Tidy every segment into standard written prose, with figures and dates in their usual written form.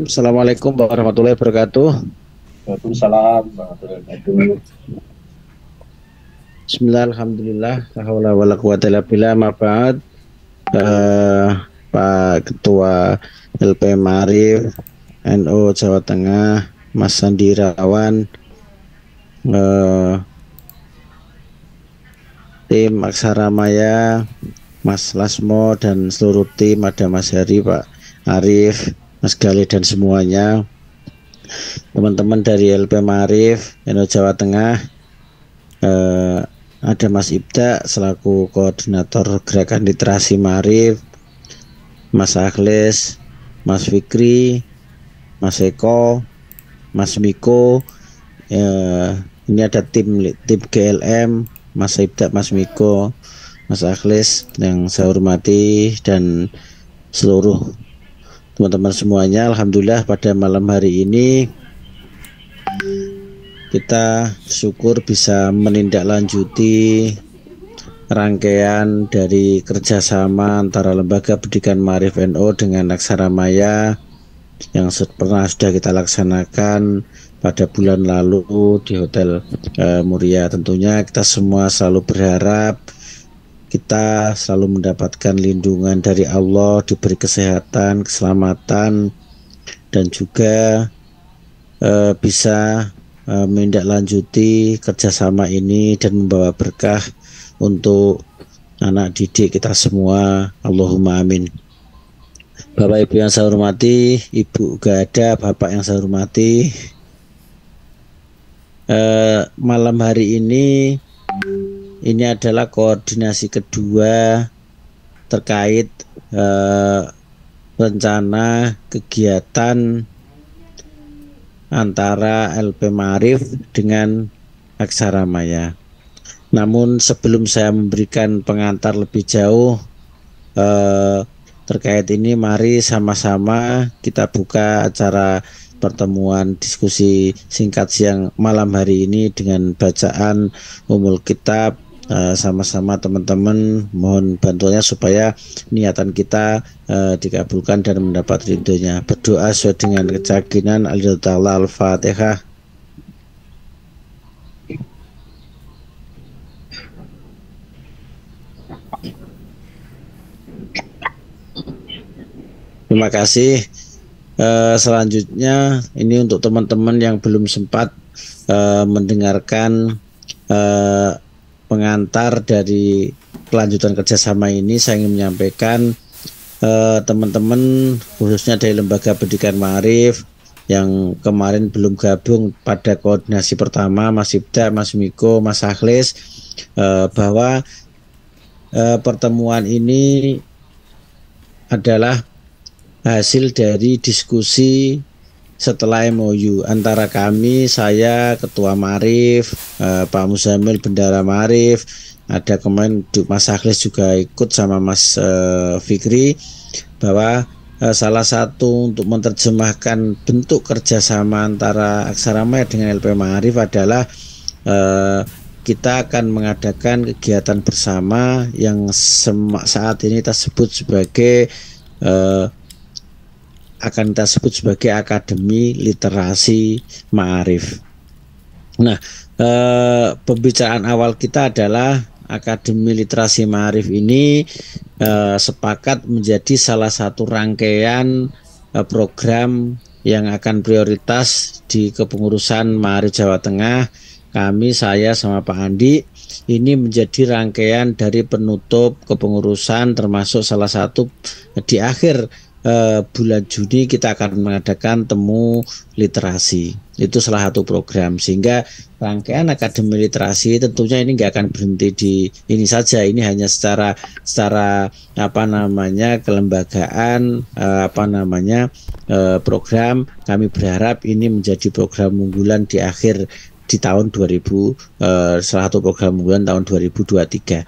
Assalamualaikum warahmatullahi wabarakatuh. Waalaikumsalam warahmatullahi wabarakatuh. Bismillah, alhamdulillah, la haula wala quwata illa billah, ma ba'd. Pak Ketua LP Ma'arif NU Jawa Tengah, Mas Sandi Irawan, tim Aksara Maya, Mas Lasmo dan seluruh tim, ada Mas Heri, Pak Arif, Mas Gali dan semuanya, teman-teman dari LP Ma'arif NU Jawa Tengah, ada Mas Ibda selaku koordinator gerakan literasi Ma'arif, Mas Akhlis, Mas Fikri, Mas Eko, Mas Miko, ini ada tim GLM, Mas Ibda, Mas Miko, Mas Akhlis yang saya hormati, dan seluruh teman-teman semuanya. Alhamdulillah pada malam hari ini kita syukur bisa menindaklanjuti rangkaian dari kerjasama antara Lembaga Pendidikan Ma'arif NU dengan Aksara Maya yang pernah sudah kita laksanakan pada bulan lalu di Hotel Muria. Tentunya kita semua selalu berharap kita selalu mendapatkan lindungan dari Allah, diberi kesehatan, keselamatan, dan juga bisa menindaklanjuti kerjasama ini dan membawa berkah untuk anak didik kita semua. Allahumma amin. Bapak Ibu yang saya hormati, Ibu gak ada, Bapak yang saya hormati, malam hari ini adalah koordinasi kedua terkait rencana kegiatan antara LP Ma'arif dengan Aksara Maya. Namun sebelum saya memberikan pengantar lebih jauh terkait ini, mari sama-sama kita buka acara pertemuan diskusi singkat siang malam hari ini dengan bacaan Ummul Kitab. Sama-sama teman-teman mohon bantuannya supaya niatan kita dikabulkan dan mendapat ridhonya. Berdoa sesuai dengan keyakinan. Al-Fatihah. Terima kasih. Selanjutnya ini untuk teman-teman yang belum sempat mendengarkan pengantar dari kelanjutan kerjasama ini, saya ingin menyampaikan teman-teman khususnya dari Lembaga Pendidikan Ma'arif yang kemarin belum gabung pada koordinasi pertama, Mas Ibda, Mas Miko, Mas Akhlis, bahwa pertemuan ini adalah hasil dari diskusi setelah MOU antara kami, saya Ketua Ma'arif, Pak Muzamil Bendara Ma'arif, ada kemarin Mas Akhlis juga ikut sama Mas Fikri, bahwa salah satu untuk menerjemahkan bentuk kerjasama antara Aksara Maya dengan LP Ma'arif adalah kita akan mengadakan kegiatan bersama yang saat ini kita sebut sebagai Akademi Literasi Ma'arif. Nah, pembicaraan awal kita adalah Akademi Literasi Ma'arif ini sepakat menjadi salah satu rangkaian program yang akan prioritas di kepengurusan Ma'arif Jawa Tengah. Kami, saya sama Pak Andi, ini menjadi rangkaian dari penutup kepengurusan, termasuk salah satu di akhir bulan Juni kita akan mengadakan temu literasi. Itu salah satu program, sehingga rangkaian Akademi Literasi tentunya ini nggak akan berhenti di ini saja. Ini hanya secara kelembagaan, program. Kami berharap ini menjadi program unggulan di akhir di tahun 2000, salah satu program unggulan tahun 2023.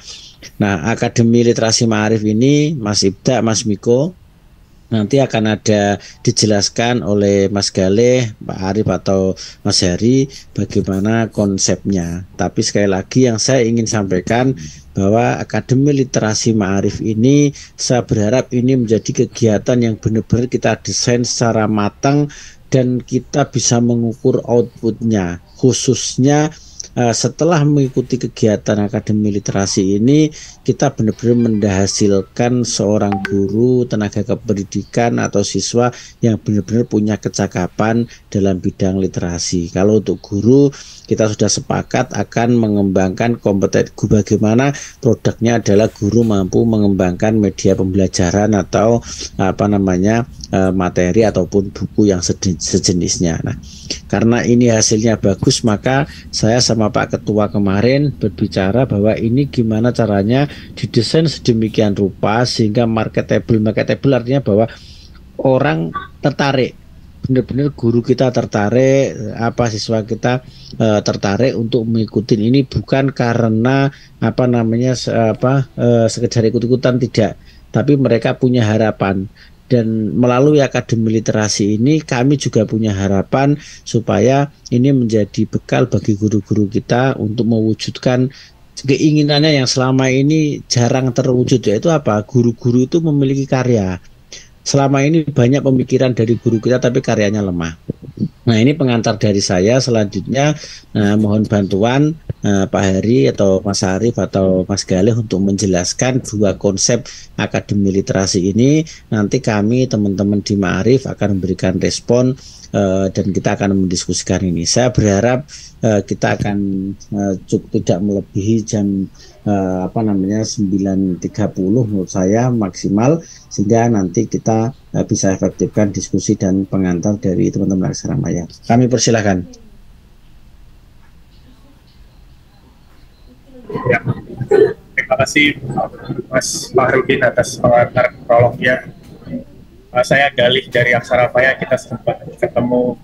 Nah, Akademi Literasi Ma'arif ini, Mas Ibda, Mas Miko, nanti akan ada dijelaskan oleh Mas Galeh, Pak Arif atau Mas Heri bagaimana konsepnya. Tapi sekali lagi yang saya ingin sampaikan bahwa Akademi Literasi Ma'arif ini saya berharap ini menjadi kegiatan yang benar-benar kita desain secara matang dan kita bisa mengukur outputnya, khususnya setelah mengikuti kegiatan Akademi Literasi ini, kita benar-benar menghasilkan seorang guru, tenaga kependidikan atau siswa yang benar-benar punya kecakapan dalam bidang literasi. Kalau untuk guru, kita sudah sepakat akan mengembangkan kompetensi bagaimana produknya adalah guru mampu mengembangkan media pembelajaran atau materi ataupun buku yang sejenisnya. Nah, karena ini hasilnya bagus, maka saya sama Pak Ketua kemarin berbicara bahwa ini gimana caranya didesain sedemikian rupa sehingga marketable artinya bahwa orang tertarik, benar-benar guru kita tertarik, siswa kita tertarik untuk mengikuti ini, bukan karena sekedar ikut-ikutan, tidak, tapi mereka punya harapan. Dan melalui Akademi Literasi ini kami juga punya harapan supaya ini menjadi bekal bagi guru-guru kita untuk mewujudkan keinginannya yang selama ini jarang terwujud, yaitu apa? Guru-guru itu memiliki karya. Selama ini banyak pemikiran dari guru kita tapi karyanya lemah. Nah, ini pengantar dari saya. Selanjutnya mohon bantuan Pak Heri atau Mas Arif atau Mas Galih untuk menjelaskan dua konsep Akademi Literasi ini. Nanti kami teman-teman di Ma'arif akan memberikan respon dan kita akan mendiskusikan ini. Saya berharap kita akan cukup tidak melebihi jam 9.30 menurut saya maksimal, sehingga nanti kita bisa efektifkan diskusi dan pengantar dari teman-teman Aksara Maya. Kami persilahkan. Ya, terima kasih Mas Fahrudin atas pengantar prolognya. Saya Galih dari Aksara Maya. Kita sempat ketemu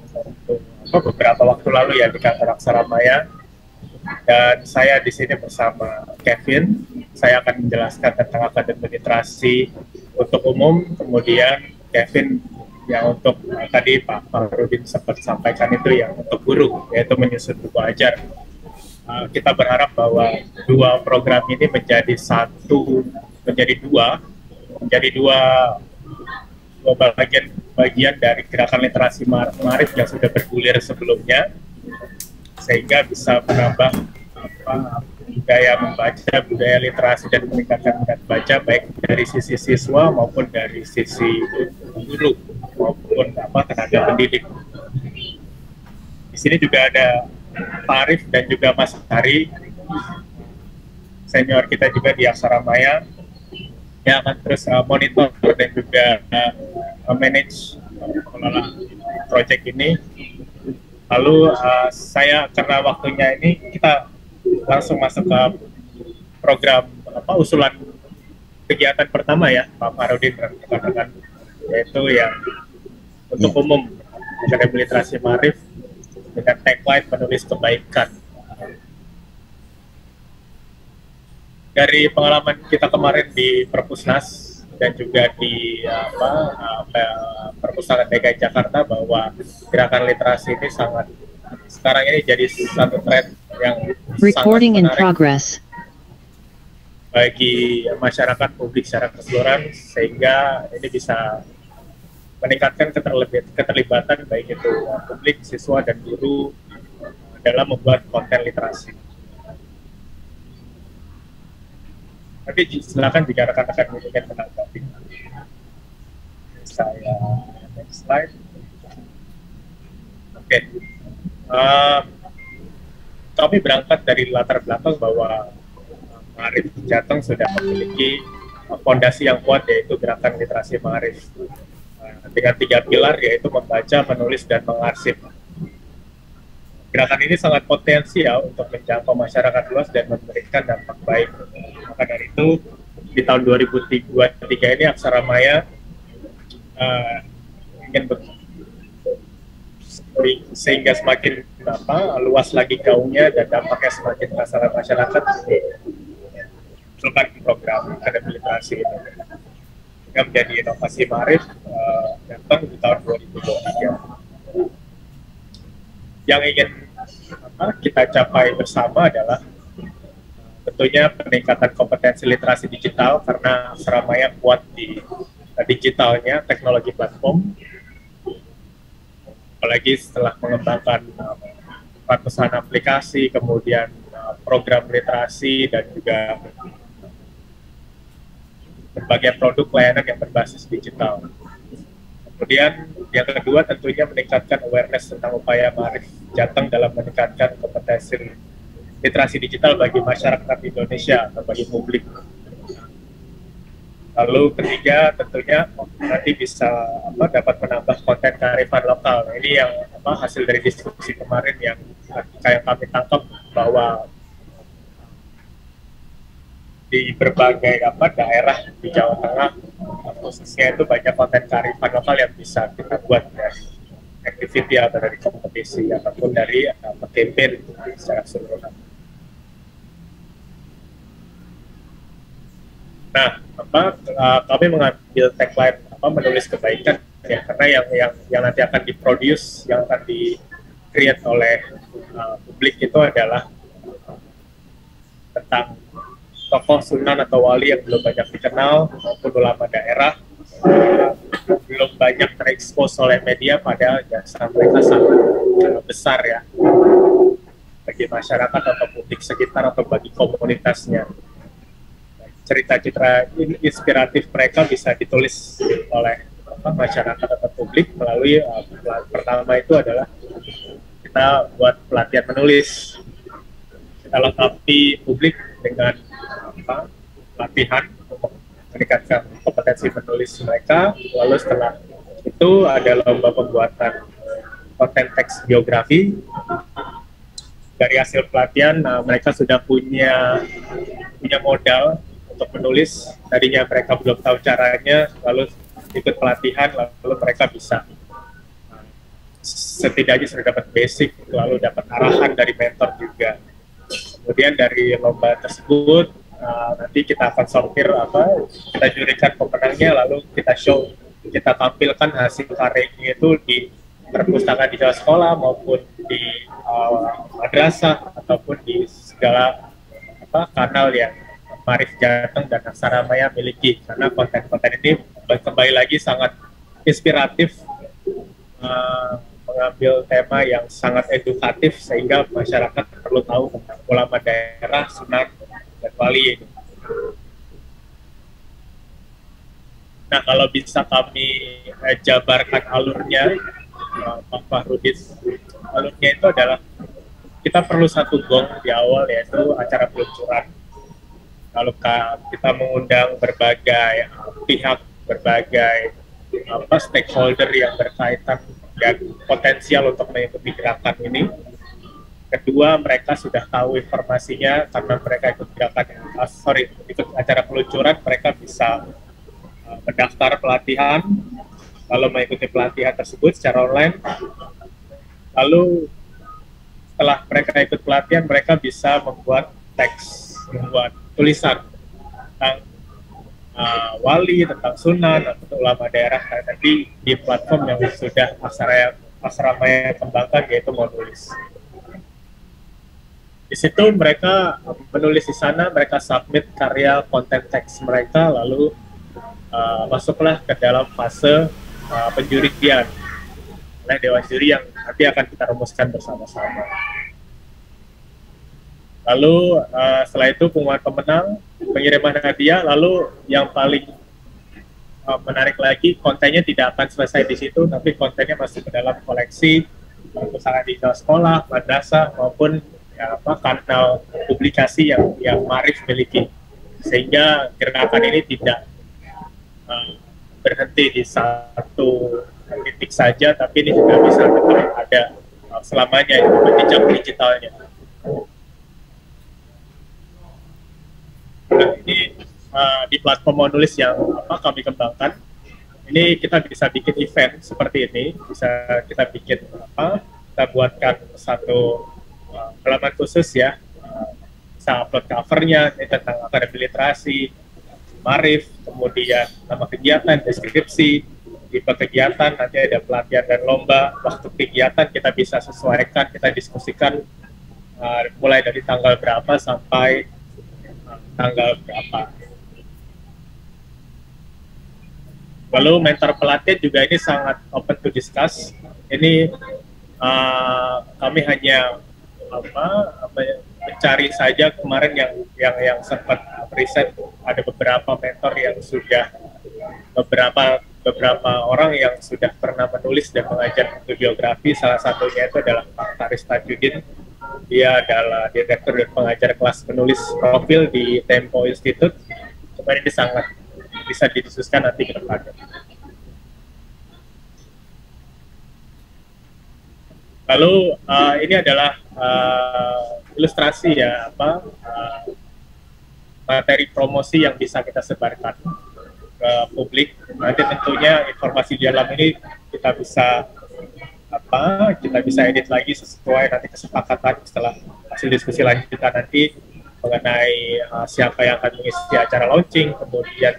beberapa waktu lalu ya di kantor Aksara Maya. Dan saya di sini bersama Kevin. Saya akan menjelaskan tentang Akademi Literasi untuk umum. Kemudian Kevin yang untuk tadi Pak Fahrudin sempat sampaikan itu yang untuk guru, yaitu menyusun buku ajar. Kita berharap bahwa dua program ini menjadi dua bagian dari gerakan literasi Ma'arif yang sudah bergulir sebelumnya, sehingga bisa menambah budaya membaca, budaya literasi, dan meningkatkan minat baca baik dari sisi siswa maupun dari sisi guru maupun tenaga pendidik. Di sini juga ada Pak Arif dan juga Mas Hari, senior kita juga di Aksara Maya, yang akan terus monitor dan juga manage mengelola proyek ini. Lalu saya, karena waktunya ini, kita langsung masuk ke program usulan kegiatan pertama ya Pak Fahrudin katakan, yaitu yang untuk umum Akademi Literasi Ma'arif dengan tagline menulis kebaikan. Dari pengalaman kita kemarin di Perpusnas dan juga di Perpustakaan DKI Jakarta, bahwa gerakan literasi ini sekarang ini jadi satu tren yang Recording sangat in progress. bagi masyarakat publik secara keseluruhan, sehingga ini bisa meningkatkan keterlibatan baik itu publik, siswa, dan guru dalam membuat konten literasi. Tapi silakan jika rekan-rekan ingin menanggapi. Saya next slide. Oke. Kami berangkat dari latar belakang bahwa Ma'arif Jateng sudah memiliki fondasi yang kuat, yaitu gerakan literasi Ma'arif. Dengan 3 pilar, yaitu membaca, menulis, dan mengarsip. Gerakan ini sangat potensial untuk menjangkau masyarakat luas dan memberikan dampak baik. Maka dari itu, di tahun 2023 ini Aksara Maya ingin sehingga semakin luas lagi gaungnya dan dampaknya semakin terasa masyarakat. mengusulkan program akademi literasi ini yang menjadi inovasi Maarif datang di tahun 2023. Yang ingin kita capai bersama adalah tentunya peningkatan kompetensi literasi digital, karena Aksara Maya kuat di digitalnya, teknologi platform, apalagi setelah mengembangkan ratusan aplikasi, kemudian program literasi, dan juga berbagai produk layanan yang berbasis digital. Kemudian yang kedua tentunya meningkatkan awareness tentang upaya Maarif Jateng dalam meningkatkan kompetensi literasi digital bagi masyarakat Indonesia atau bagi publik. Lalu ketiga tentunya nanti bisa dapat menambah konten kearifan lokal. Ini yang hasil dari diskusi kemarin yang kami tangkap, bahwa di berbagai daerah di Jawa Tengah khususnya itu banyak konten kearifan lokal yang bisa kita buat dari activity atau dari kompetisi ataupun dari campaign secara keseluruhan. Nah, kami mengambil tagline menulis kebaikan ya, karena yang nanti akan diproduce, yang akan di-create oleh publik itu adalah tentang tokoh sunan atau wali yang belum banyak dikenal maupun ulama daerah, belum banyak terekspos oleh media, padahal jasa mereka sangat besar ya bagi masyarakat atau publik sekitar atau bagi komunitasnya. Cerita-cerita inspiratif mereka bisa ditulis oleh masyarakat atau publik melalui pertama itu adalah kita buat pelatihan menulis. Kita lengkapi publik dengan pelatihan untuk meningkatkan kompetensi menulis mereka. Lalu setelah itu ada lomba pembuatan konten teks biografi. Dari hasil pelatihan mereka sudah punya modal untuk menulis. Tadinya mereka belum tahu caranya, lalu ikut pelatihan, lalu mereka bisa setidaknya sudah dapat basic, lalu dapat arahan dari mentor juga. Kemudian dari lomba tersebut nanti kita akan sortir kita jurikan pemenangnya, lalu kita tampilkan hasil karyanya itu di perpustakaan di sekolah maupun di madrasah ataupun di segala kanal yang Maarif Jateng dan Aksara Maya miliki, karena konten-konten ini kembali lagi sangat inspiratif, mengambil tema yang sangat edukatif sehingga masyarakat perlu tahu tentang ulama daerah, sunan, dan wali ini. Nah, kalau bisa kami jabarkan alurnya, Pak Fahrudin, alurnya itu adalah kita perlu satu gong di awal, yaitu acara peluncuran. Lalu kita mengundang berbagai pihak, berbagai stakeholder yang berkaitan dan potensial untuk mengikuti gerakan ini. Kedua, mereka sudah tahu informasinya karena mereka ikut ikut acara peluncuran, mereka bisa mendaftar pelatihan, lalu mengikuti pelatihan tersebut secara online. Lalu setelah mereka ikut pelatihan, mereka bisa membuat teks, membuat tulisan tentang wali, tentang sunan, atau ulama daerah nanti di platform yang sudah Aksara Maya kembangkan, yaitu Monulis. Di situ mereka menulis di sana, mereka submit karya konten teks mereka, lalu masuklah ke dalam fase penjurian oleh dewan juri yang nanti akan kita rumuskan bersama-sama. Lalu setelah itu pengumuman pemenang, pengiriman hadiah, lalu yang paling menarik lagi, kontennya tidak akan selesai di situ, tapi kontennya masih ke dalam koleksi perpustakaan di sekolah, madrasah, maupun kanal publikasi yang Maarif miliki. Sehingga gerakan ini tidak berhenti di satu titik saja, tapi ini juga bisa tetap ada selamanya, itu jejak digitalnya. Nah, ini di platform Monulis yang kami kembangkan, ini kita bisa bikin event seperti ini, bisa kita bikin kita buatkan satu halaman khusus ya, bisa upload covernya ini tentang akademi literasi, Marif, kemudian nama kegiatan, deskripsi, tipe kegiatan, nanti ada pelatihan dan lomba. Waktu kegiatan kita bisa sesuaikan, kita diskusikan mulai dari tanggal berapa sampai tanggal berapa. Lalu mentor pelatih juga ini sangat open to discuss. Ini kami hanya mencari saja kemarin yang sempat riset, ada beberapa mentor yang sudah beberapa orang yang sudah pernah menulis dan mengajar biografi. Salah satunya itu adalah Pak Taris Tajudin. Dia adalah direktur dan pengajar kelas penulis profil di Tempo Institute. Kemarin ini sangat bisa didiskusikan nanti ke depannya. Lalu ini adalah ilustrasi ya, materi promosi yang bisa kita sebarkan ke publik. Nanti tentunya informasi di dalam ini kita bisa edit lagi sesuai nanti kesepakatan setelah hasil diskusi lanjutan nanti mengenai siapa yang akan mengisi acara launching, kemudian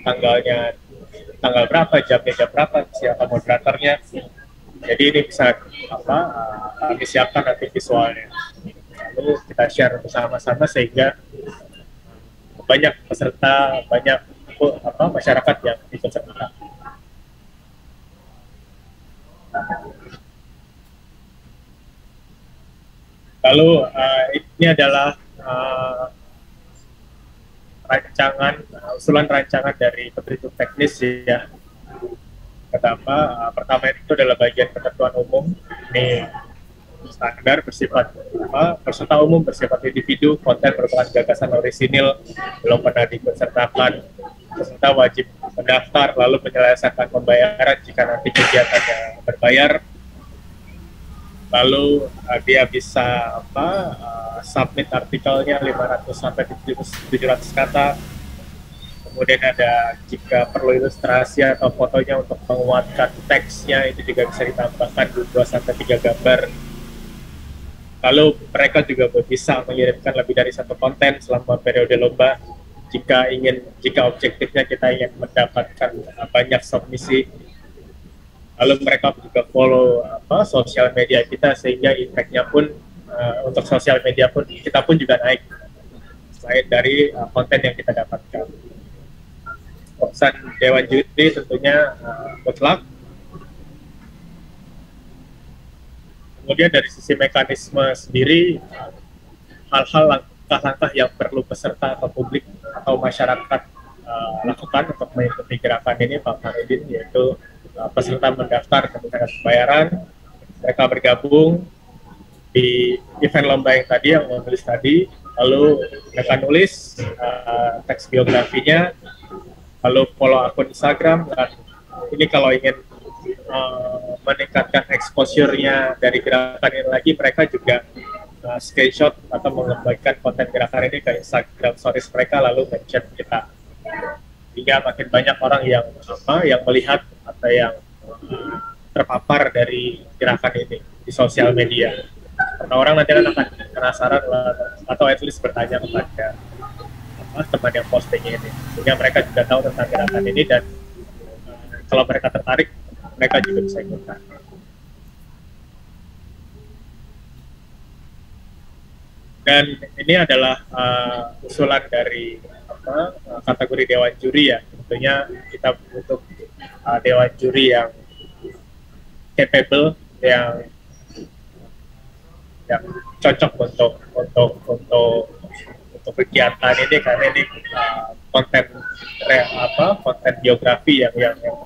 tanggal berapa, jam berapa, siapa moderatornya. Jadi ini bisa kami siapkan nanti visualnya, lalu kita share bersama-sama sehingga banyak peserta, banyak masyarakat yang ikut serta. Lalu ini adalah usulan rancangan dari petunjuk teknis ya. Pertama itu adalah bagian ketentuan umum. Ini standar bersifat peserta umum bersifat individu, konten merupakan gagasan orisinil, belum pernah dipesertakan. Peserta wajib mendaftar lalu menyelesaikan pembayaran jika nanti kegiatannya berbayar. Lalu dia bisa submit artikelnya 500 sampai 700 kata. Kemudian ada jika perlu ilustrasi atau fotonya untuk menguatkan teksnya, itu juga bisa ditambahkan 2 sampai 3 gambar. Lalu mereka juga bisa mengirimkan lebih dari 1 konten selama periode lomba jika objektifnya kita ingin mendapatkan banyak submisi. Lalu mereka juga follow sosial media kita sehingga impact-nya pun untuk sosial media pun kita pun juga naik selain dari konten yang kita dapatkan. Pesan Dewan Juri tentunya mutlak. Kemudian dari sisi mekanisme sendiri, hal-hal langkah-langkah yang perlu peserta atau publik atau masyarakat lakukan untuk mengikuti gerakan ini, Pak Faridin, yaitu peserta mendaftar ke pembayaran, mereka bergabung di event lomba yang tadi, yang menulis tadi, lalu mereka nulis teks biografinya, lalu follow akun Instagram, dan ini kalau ingin meningkatkan exposure-nya dari gerakan ini lagi, mereka juga screenshot atau mengembalikan konten gerakan ini ke Instagram stories mereka, lalu mention kita, hingga makin banyak orang yang melihat atau yang terpapar dari gerakan ini di sosial media. Karena orang nanti akan penasaran atau at least bertanya kepada teman yang posting ini, sehingga mereka juga tahu tentang gerakan ini, dan kalau mereka tertarik, mereka juga bisa ikutan. Dan ini adalah usulan dari kategori Dewan Juri ya. Tentunya kita butuh Dewan Juri yang capable, yang cocok untuk kegiatan ini, karena ini konten biografi yang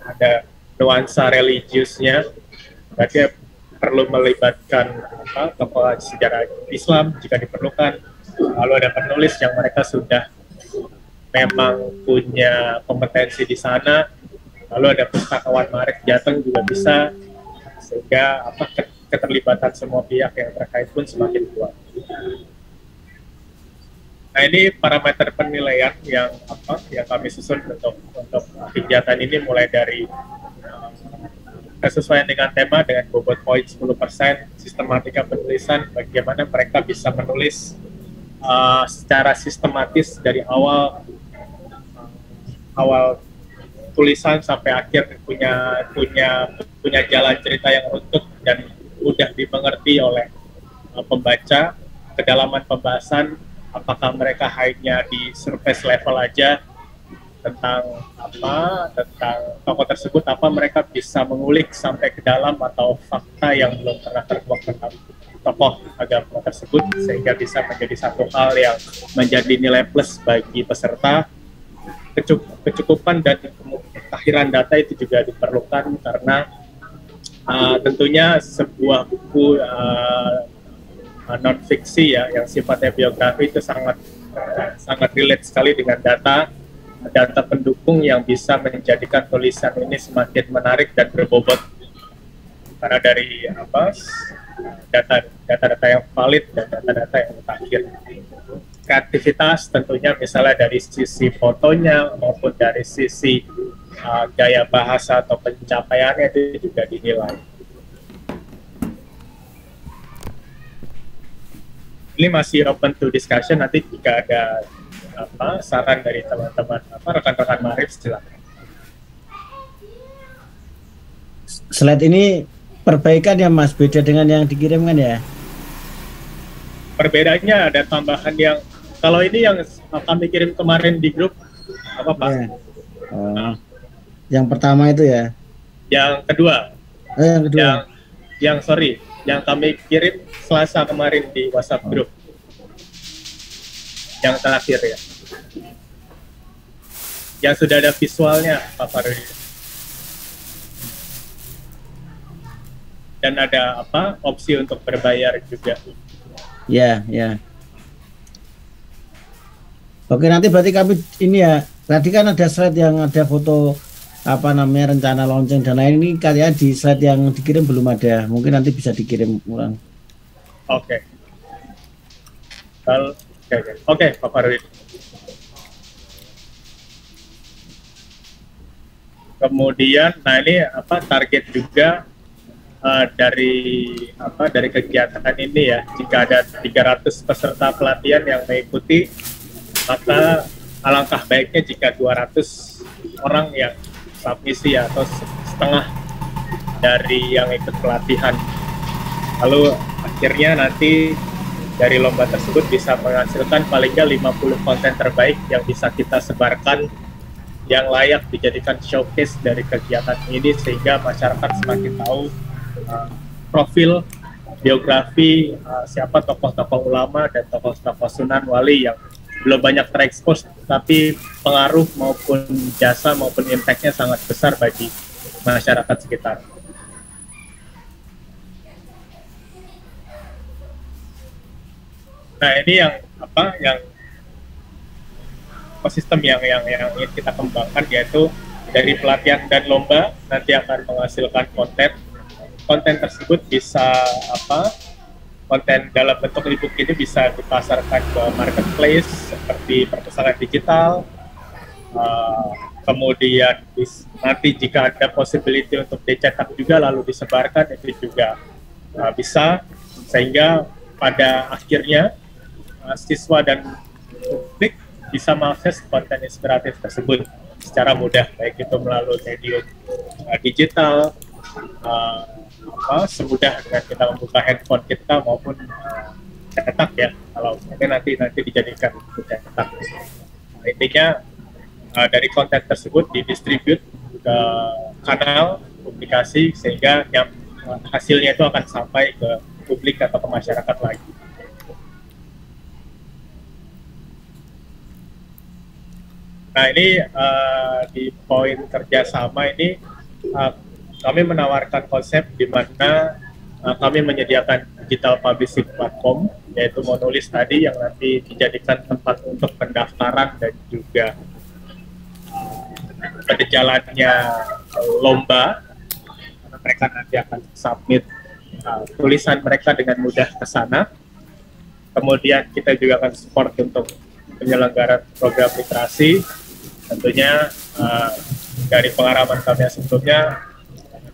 ada nuansa religiusnya, berarti perlu melibatkan tokoh sejarah Islam jika diperlukan. Lalu ada penulis yang mereka sudah memang punya kompetensi di sana, lalu ada pustakawan Marif Jateng juga bisa, sehingga keterlibatan semua pihak yang terkait pun semakin kuat. Nah, ini parameter penilaian yang kami susun untuk kegiatan ini, mulai dari kesesuaian dengan tema dengan bobot poin 10%, sistematika penulisan, bagaimana mereka bisa menulis secara sistematis dari awal tulisan sampai akhir punya jalan cerita yang runtut dan mudah dimengerti oleh pembaca. Kedalaman pembahasan, apakah mereka hanya di surface level aja tentang tokoh tersebut, apa mereka bisa mengulik sampai ke dalam atau fakta yang belum pernah terkuak tentang tokoh agama tersebut, sehingga bisa menjadi satu hal yang menjadi nilai plus bagi peserta. Kecukupan dan kemutahiran data itu juga diperlukan karena tentunya sebuah buku non fiksi ya yang sifatnya biografi itu sangat relate sekali dengan data pendukung yang bisa menjadikan tulisan ini semakin menarik dan berbobot, karena dari data-data yang valid dan data-data yang mutakhir. Kreativitas tentunya misalnya dari sisi fotonya maupun dari sisi gaya bahasa atau pencapaiannya itu juga dinilai. Ini masih open to discussion, nanti jika ada saran dari teman-teman rekan-rekan Marif, silakan. Slide ini perbaikan ya Mas, beda dengan yang dikirimkan ya? Perbedaannya ada tambahan yang, kalau ini yang kami kirim kemarin di grup apa Pak? Ya. Yang pertama itu ya? Yang kedua. Yang kedua. Yang kami kirim Selasa kemarin di WhatsApp grup. Yang terakhir ya. Yang sudah ada visualnya Pak Farudi. Dan ada opsi untuk berbayar juga. Ya, ya. Oke, nanti berarti kami ini ya. Tadi kan ada slide yang ada foto rencana launching dan lain, ini kayaknya di slide yang dikirim belum ada. Mungkin nanti bisa dikirim ulang. Oke. Oke, Pak Farudi. Kemudian, ini target juga dari kegiatan ini ya. Jika ada 300 peserta pelatihan yang mengikuti, maka alangkah baiknya jika 200 orang yang submisi atau setengah dari yang ikut pelatihan. Lalu akhirnya nanti dari lomba tersebut bisa menghasilkan paling nggak 50 konten terbaik yang bisa kita sebarkan, yang layak dijadikan showcase dari kegiatan ini, sehingga masyarakat semakin tahu profil biografi siapa tokoh-tokoh ulama dan tokoh-tokoh Sunan Wali yang belum banyak terekspos, tapi pengaruh maupun jasa maupun impact-nya sangat besar bagi masyarakat sekitar. Nah, ini yang ekosistem yang ingin kita kembangkan, yaitu dari pelatihan dan lomba nanti akan menghasilkan konten tersebut bisa konten dalam bentuk e-book ini bisa dipasarkan ke marketplace seperti perpustakaan digital. Kemudian nanti jika ada possibility untuk dicetak juga lalu disebarkan, itu juga bisa, sehingga pada akhirnya siswa dan publik bisa mengakses konten inspiratif tersebut secara mudah, baik itu melalui medium digital, semudah dengan kita membuka handphone kita maupun cetak ya, kalau nanti dijadikan cetak. Intinya dari konten tersebut didistribute ke kanal publikasi, sehingga yang hasilnya itu akan sampai ke publik atau ke masyarakat lagi. Nah, ini di poin kerjasama ini kami menawarkan konsep di mana kami menyediakan digital publishing platform, yaitu Monulis tadi, yang nanti dijadikan tempat untuk pendaftaran dan juga berjalannya lomba. Mereka nanti akan submit tulisan mereka dengan mudah ke sana. Kemudian kita juga akan support untuk penyelenggaraan program literasi. Tentunya dari pengalaman kami yang sebelumnya,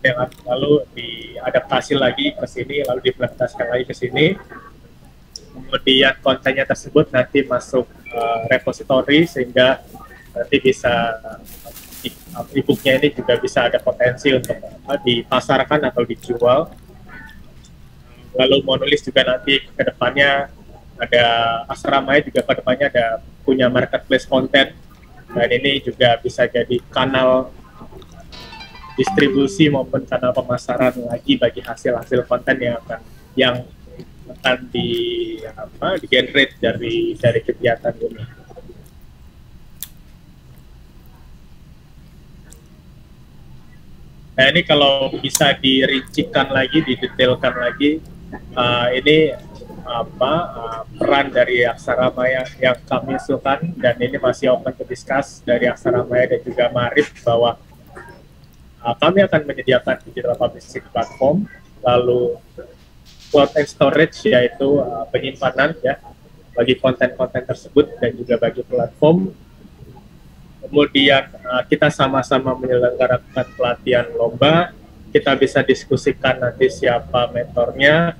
yang lalu diadaptasi lagi ke sini, lalu diimplementasikan lagi ke sini. kemudian kontennya tersebut nanti masuk repository sehingga nanti bisa e-booknya ini juga bisa ada potensi untuk dipasarkan atau dijual. Lalu Monulis juga nanti ke depannya ada Aksara Maya juga ke depannya ada punya marketplace konten, dan ini juga bisa jadi kanal distribusi maupun kanal pemasaran lagi bagi hasil-hasil konten yang akan di generate dari kegiatan ini. Nah, ini kalau bisa dirincikan lagi, didetailkan lagi, ini peran dari Aksara Maya yang kami usulkan, dan ini masih open to discuss dari Aksara Maya dan juga Maarif, bahwa kami akan menyediakan digital publishing platform, lalu cloud and storage, yaitu penyimpanan ya bagi konten-konten tersebut dan juga bagi platform. Kemudian kita sama-sama menyelenggarakan pelatihan lomba, kita bisa diskusikan nanti siapa mentornya,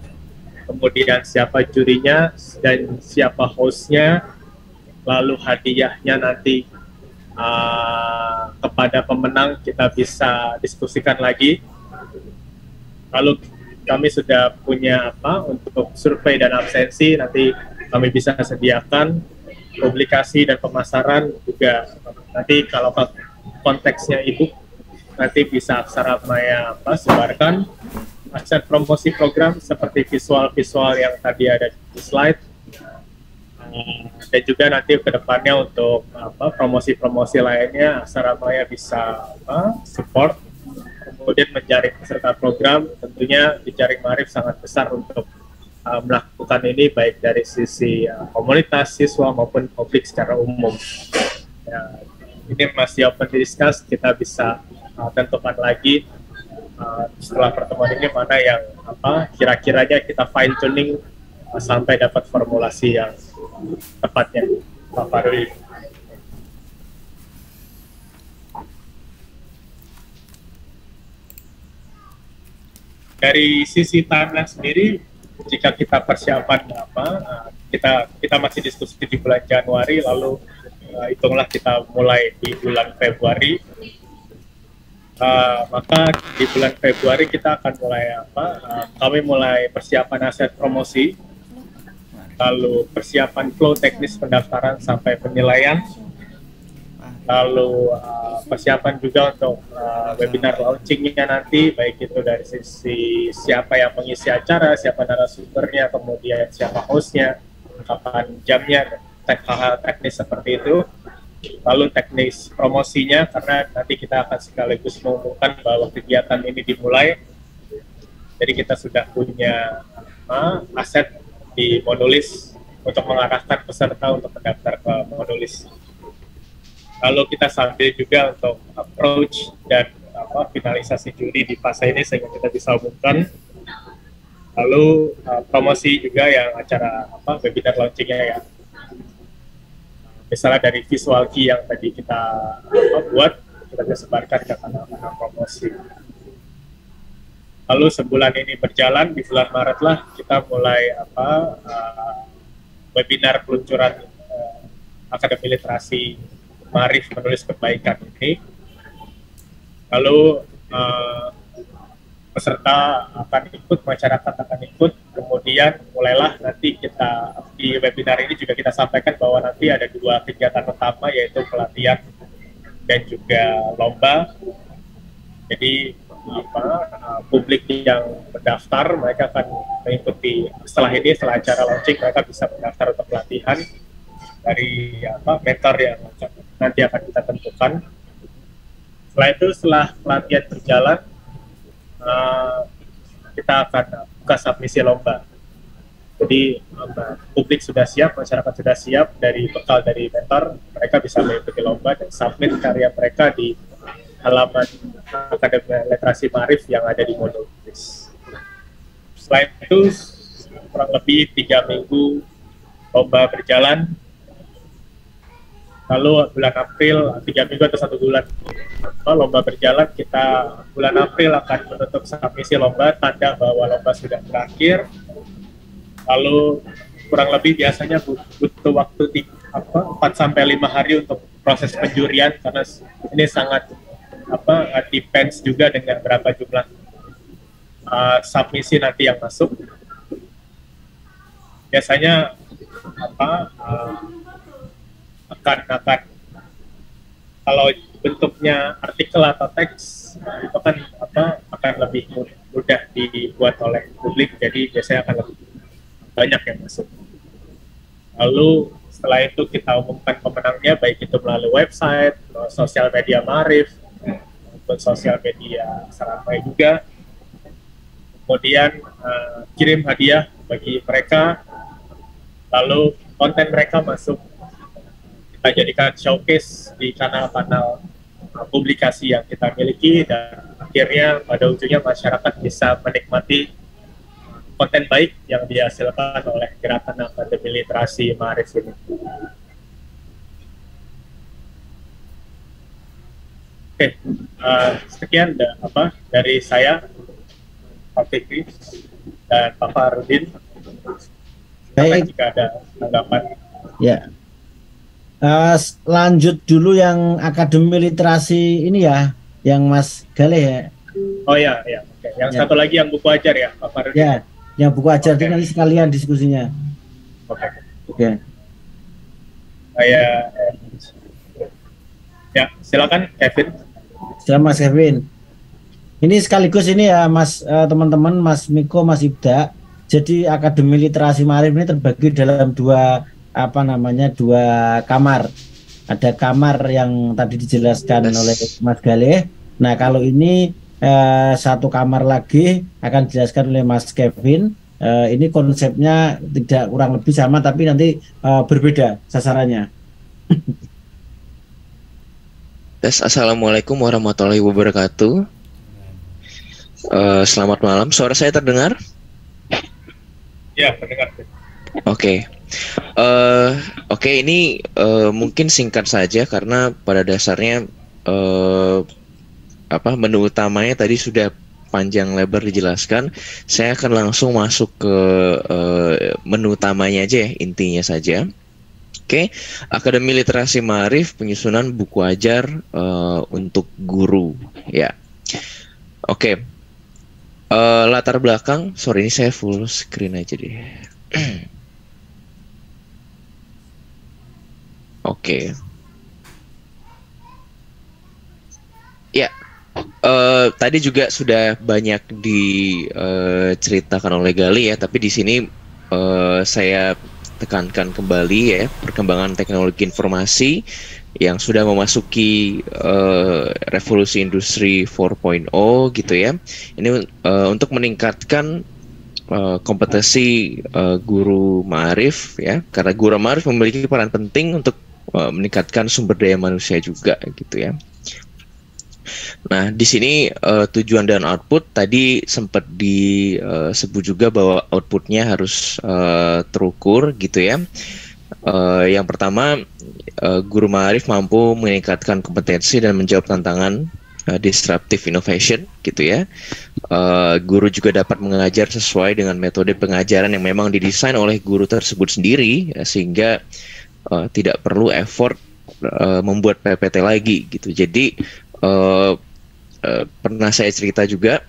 kemudian siapa jurinya, dan siapa hostnya, lalu hadiahnya nanti kepada pemenang kita bisa diskusikan lagi. Lalu kami sudah punya untuk survei dan absensi, nanti kami bisa sediakan publikasi dan pemasaran juga. Nanti kalau konteksnya e-book, nanti bisa Aksara Maya sebarkan aset promosi program seperti visual-visual yang tadi ada di slide, dan juga nanti ke depannya untuk promosi-promosi lainnya Aksara Maya bisa support. Kemudian menjaring peserta program, tentunya di Jaring Maarif sangat besar untuk melakukan ini baik dari sisi komunitas, siswa maupun publik secara umum. Ya, ini masih open discuss, kita bisa tentukan lagi setelah pertemuan ini mana yang kira-kiranya kita fine tuning sampai dapat formulasi yang tepatnya, Pak Farwi. Dari sisi timeline sendiri, jika kita persiapan kita masih diskusi di bulan Januari, lalu hitunglah kita mulai di bulan Februari, maka di bulan Februari kita akan mulai kami mulai persiapan aset promosi, lalu persiapan flow teknis pendaftaran sampai penilaian, lalu persiapan juga untuk webinar launchingnya nanti, baik itu dari sisi siapa yang mengisi acara, siapa narasumbernya, kemudian siapa hostnya, kapan jamnya, hal-hal teknis seperti itu. Lalu teknis promosinya, karena nanti kita akan sekaligus mengumumkan bahwa kegiatan ini dimulai, jadi kita sudah punya aset di Monulis untuk mengarahkan peserta untuk mendaftar ke Monulis. Lalu kita sambil juga untuk approach dan finalisasi juri di fase ini sehingga kita bisa umumkan. Lalu promosi juga yang acara webinar launchingnya ya. Misalnya dari visual key yang tadi kita buat, kita bisa sebarkan ke kanal-kanal promosi. Lalu sebulan ini berjalan, di bulan Maret lah kita mulai webinar peluncuran Akademi Literasi Maarif Menulis Kebaikan ini. Lalu peserta akan ikut, masyarakat akan ikut, kemudian mulailah nanti kita di webinar ini juga kita sampaikan bahwa nanti ada 2 kegiatan utama, yaitu pelatihan dan juga lomba. Jadi publik yang mendaftar mereka akan mengikuti setelah ini, setelah acara launching mereka bisa mendaftar untuk pelatihan dari mentor yang nanti akan kita tentukan. Setelah itu, setelah pelatihan berjalan, kita akan buka submisi lomba. Jadi publik sudah siap, masyarakat sudah siap, dari bekal dari mentor, mereka bisa mengikuti lomba dan submit karya mereka di halaman Akademi Literasi Maarif yang ada di Monulis. Selain itu, kurang lebih 3 minggu lomba berjalan. Lalu bulan April, 3 minggu atau 1 bulan lomba berjalan, kita bulan April akan menutup submisi lomba, tanda bahwa lomba sudah berakhir. Lalu kurang lebih biasanya butuh waktu 4 sampai 5 hari untuk proses penjurian, karena ini sangat depends juga dengan berapa jumlah submisi nanti yang masuk. Biasanya akan kalau bentuknya artikel atau teks, itu kan akan lebih mudah dibuat oleh publik, jadi biasanya akan lebih banyak yang masuk. Lalu setelah itu kita umumkan pemenangnya, baik itu melalui website, sosial media Maarif, maupun sosial media Aksara Faya juga. Kemudian kirim hadiah bagi mereka, lalu konten mereka masuk, kita jadikan showcase di kanal-kanal publikasi yang kita miliki, dan akhirnya pada ujungnya masyarakat bisa menikmati konten baik yang dihasilkan oleh Gerakan Akademi Literasi Maarif ini. Oke, sekian dari saya, Pak Fikri dan Pak Farudin. Baik. Jika ada tanggapan. Ya. Lanjut dulu yang Akademi Literasi ini ya, yang Mas Galih ya. Oh ya, ya. Oke. Yang satu lagi yang buku ajar ya, Pak Farudin. Ya, yang buku ajar itu nanti sekalian diskusinya. Oke. Ya, silakan Kevin. Silakan Mas Kevin. Ini sekaligus ini ya Mas, teman-teman, Mas Miko, Mas Ibda. Jadi Akademi Literasi Maarif ini terbagi dalam dua kamar. Ada kamar yang tadi dijelaskan oleh Mas Galih. Nah, kalau ini satu kamar lagi akan dijelaskan oleh Mas Kevin. Ini konsepnya tidak kurang lebih sama, tapi nanti berbeda sasarannya. Assalamualaikum warahmatullahi wabarakatuh. Selamat malam. Suara saya terdengar? Ya, terdengar. Oke. Ini mungkin singkat saja karena pada dasarnya menu utamanya tadi sudah panjang lebar dijelaskan. Saya akan langsung masuk ke menu utamanya aja ya, intinya saja. Oke, Akademi Literasi Maarif, penyusunan buku ajar untuk guru ya. Oke. Latar belakang, sorry ini saya full screen aja deh. Oke. Ya, tadi juga sudah banyak diceritakan oleh Gali ya, tapi di sini saya tekankan kembali ya, perkembangan teknologi informasi yang sudah memasuki revolusi industri 4.0 gitu ya. Ini untuk meningkatkan kompetensi guru Maarif ya, karena guru Maarif memiliki peran penting untuk meningkatkan sumber daya manusia juga gitu ya. Nah, di sini tujuan dan output tadi sempat disebut juga bahwa outputnya harus terukur gitu ya. Yang pertama, guru Maarif mampu meningkatkan kompetensi dan menjawab tantangan disruptive innovation gitu ya. Guru juga dapat mengajar sesuai dengan metode pengajaran yang memang didesain oleh guru tersebut sendiri ya, sehingga tidak perlu effort membuat PPT lagi gitu. Jadi pernah saya cerita juga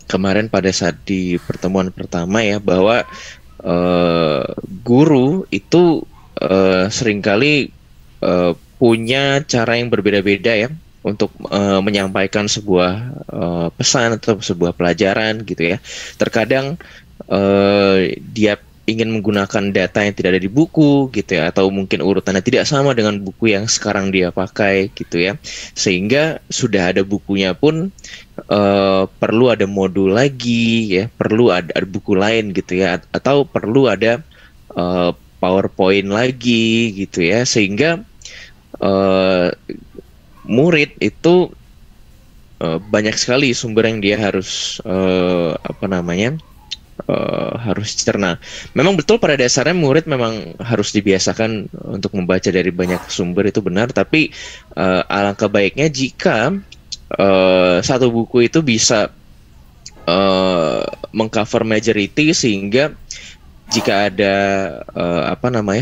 kemarin pada saat di pertemuan pertama ya, bahwa guru itu seringkali punya cara yang berbeda-beda ya untuk menyampaikan sebuah pesan atau sebuah pelajaran gitu ya. Terkadang dia ingin menggunakan data yang tidak ada di buku gitu ya, atau mungkin urutannya tidak sama dengan buku yang sekarang dia pakai gitu ya, sehingga sudah ada bukunya pun perlu ada modul lagi ya, perlu ada buku lain gitu ya, atau perlu ada PowerPoint lagi gitu ya, sehingga murid itu banyak sekali sumber yang dia harus harus cerna. Memang betul pada dasarnya murid memang harus dibiasakan untuk membaca dari banyak sumber, itu benar, tapi alangkah baiknya jika satu buku itu bisa mengcover majority, sehingga jika ada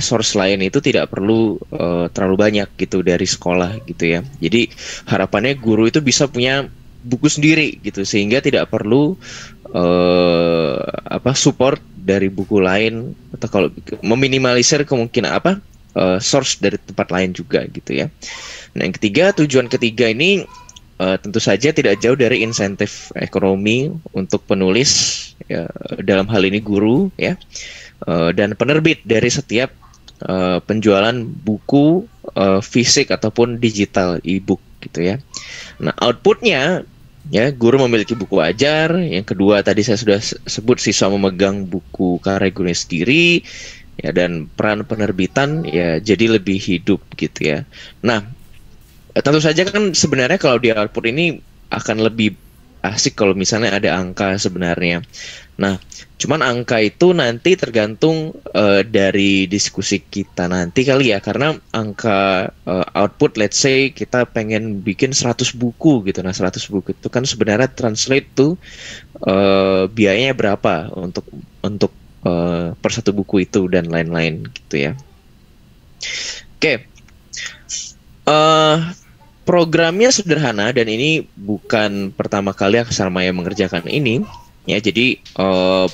source lain itu tidak perlu terlalu banyak gitu dari sekolah gitu ya. Jadi harapannya guru itu bisa punya buku sendiri gitu sehingga tidak perlu support dari buku lain, atau kalau meminimalisir kemungkinan source dari tempat lain juga gitu ya. Nah, yang ketiga, tujuan ketiga ini tentu saja tidak jauh dari insentif ekonomi untuk penulis ya, dalam hal ini guru ya, dan penerbit dari setiap penjualan buku fisik ataupun digital e-book gitu ya. Nah, outputnya ya, guru memiliki buku ajar. Yang kedua tadi saya sudah sebut, siswa memegang buku karya gurunya sendiri ya, dan peran penerbitan ya jadi lebih hidup gitu ya. Nah, tentu saja kan sebenarnya kalau di output ini akan lebih asik kalau misalnya ada angka sebenarnya. Nah, cuman angka itu nanti tergantung dari diskusi kita nanti kali ya, karena angka output, let's say kita pengen bikin 100 buku gitu. Nah, 100 buku itu kan sebenarnya translate tuh biayanya berapa untuk per satu buku itu dan lain-lain gitu ya. Oke. Programnya sederhana dan ini bukan pertama kali Aksara Maya mengerjakan ini ya. Jadi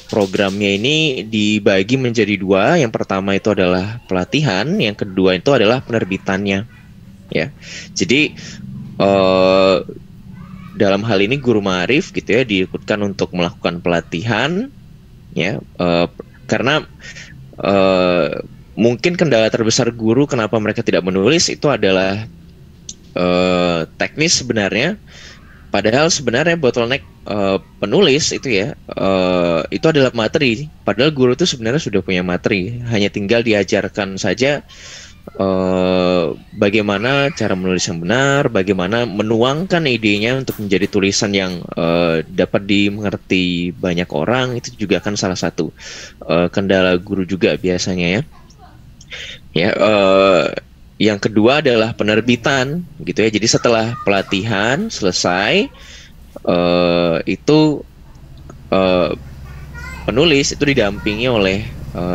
programnya ini dibagi menjadi dua. Yang pertama itu adalah pelatihan, yang kedua itu adalah penerbitannya ya. Jadi dalam hal ini guru ma'arif gitu ya diikutkan untuk melakukan pelatihan ya, karena mungkin kendala terbesar guru kenapa mereka tidak menulis itu adalah teknis sebenarnya. Padahal sebenarnya bottleneck penulis itu ya itu adalah materi. Padahal guru itu sebenarnya sudah punya materi, hanya tinggal diajarkan saja bagaimana cara menulis yang benar, bagaimana menuangkan idenya untuk menjadi tulisan yang dapat dimengerti banyak orang. Itu juga kan salah satu kendala guru juga biasanya ya. Yang kedua adalah penerbitan gitu ya. Jadi setelah pelatihan selesai itu penulis itu didampingi oleh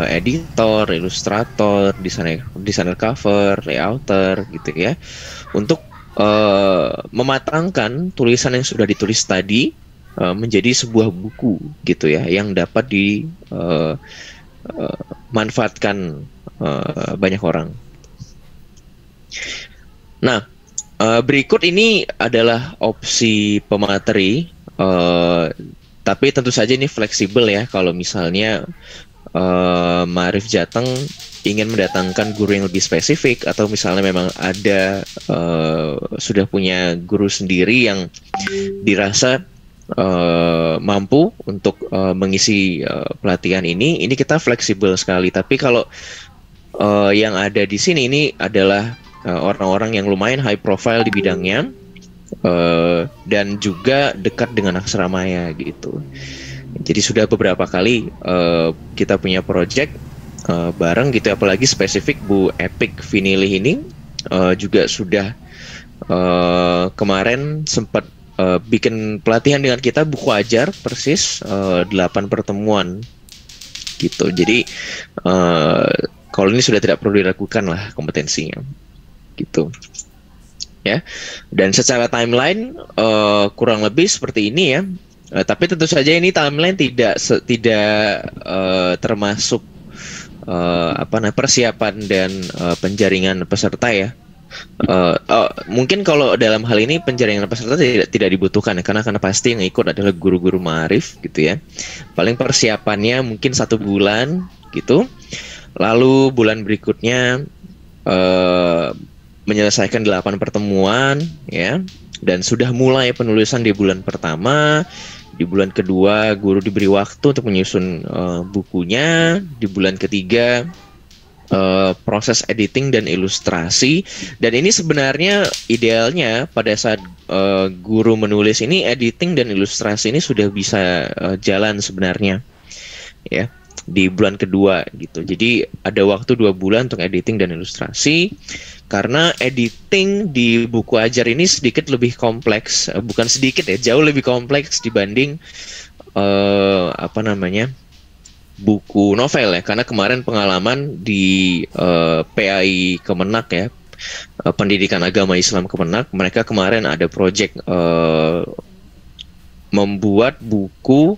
editor, ilustrator, desainer cover, layouter gitu ya, untuk mematangkan tulisan yang sudah ditulis tadi menjadi sebuah buku gitu ya, yang dapat dimanfaatkan banyak orang. Nah, berikut ini adalah opsi pemateri, tapi tentu saja ini fleksibel ya. Kalau misalnya Ma'arif Jateng ingin mendatangkan guru yang lebih spesifik, atau misalnya memang ada sudah punya guru sendiri yang dirasa mampu untuk mengisi pelatihan ini kita fleksibel sekali. Tapi kalau yang ada di sini ini adalah orang-orang yang lumayan high profile di bidangnya dan juga dekat dengan Aksara Maya gitu. Jadi sudah beberapa kali kita punya project bareng gitu, apalagi spesifik Bu Epic Vinilih ini juga sudah kemarin sempat bikin pelatihan dengan kita, buku ajar persis 8 pertemuan gitu. Jadi kalau ini sudah tidak perlu diragukan lah kompetensinya gitu ya. Dan secara timeline kurang lebih seperti ini ya. Tapi tentu saja ini timeline tidak termasuk persiapan dan penjaringan peserta ya. Mungkin kalau dalam hal ini penjaringan peserta tidak dibutuhkan ya, karena pasti yang ikut adalah guru-guru ma'arif gitu ya. Paling persiapannya mungkin 1 bulan gitu. Lalu bulan berikutnya menyelesaikan 8 pertemuan ya, dan sudah mulai penulisan di bulan pertama. Di bulan kedua guru diberi waktu untuk menyusun bukunya. Di bulan ketiga proses editing dan ilustrasi. Dan ini sebenarnya idealnya pada saat guru menulis ini, editing dan ilustrasi ini sudah bisa jalan sebenarnya ya di bulan kedua gitu. Jadi ada waktu 2 bulan untuk editing dan ilustrasi, karena editing di buku ajar ini sedikit lebih kompleks, bukan sedikit ya, jauh lebih kompleks dibanding buku novel ya, karena kemarin pengalaman di PAI Kemenak ya, Pendidikan Agama Islam Kemenak, mereka kemarin ada project membuat buku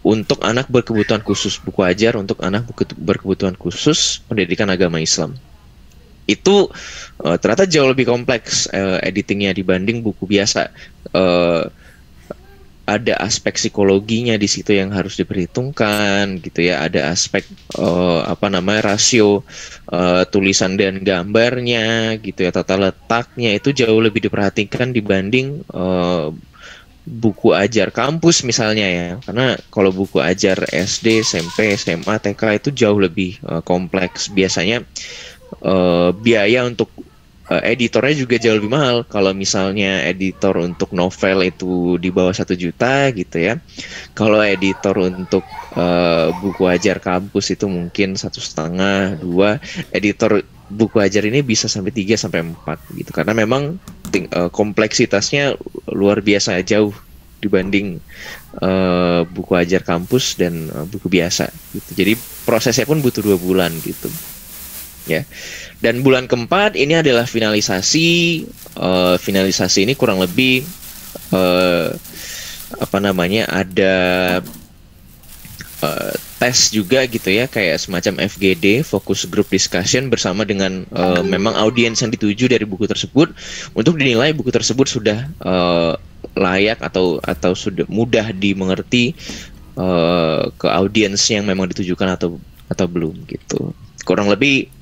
untuk anak berkebutuhan khusus, buku ajar untuk anak berkebutuhan khusus pendidikan agama Islam. Itu ternyata jauh lebih kompleks editingnya dibanding buku biasa. Ada aspek psikologinya di situ yang harus diperhitungkan gitu ya, ada aspek rasio tulisan dan gambarnya gitu ya, tata letaknya itu jauh lebih diperhatikan dibanding buku ajar kampus misalnya ya, karena kalau buku ajar SD, SMP, SMA, TK itu jauh lebih kompleks. Biasanya biaya untuk editornya juga jauh lebih mahal. Kalau misalnya editor untuk novel itu di bawah 1 juta gitu ya. Kalau editor untuk buku ajar kampus itu mungkin 1,5, 2. Editor buku ajar ini bisa sampai 3 sampai 4 gitu. Karena memang kompleksitasnya luar biasa jauh dibanding buku ajar kampus dan buku biasa gitu. Jadi prosesnya pun butuh 2 bulan gitu. Ya, dan bulan keempat ini adalah finalisasi. Finalisasi ini kurang lebih ada tes juga gitu ya, kayak semacam FGD, focus group discussion, bersama dengan memang audiens yang dituju dari buku tersebut untuk dinilai buku tersebut sudah layak atau sudah mudah dimengerti ke audiens yang memang ditujukan atau belum gitu. Kurang lebih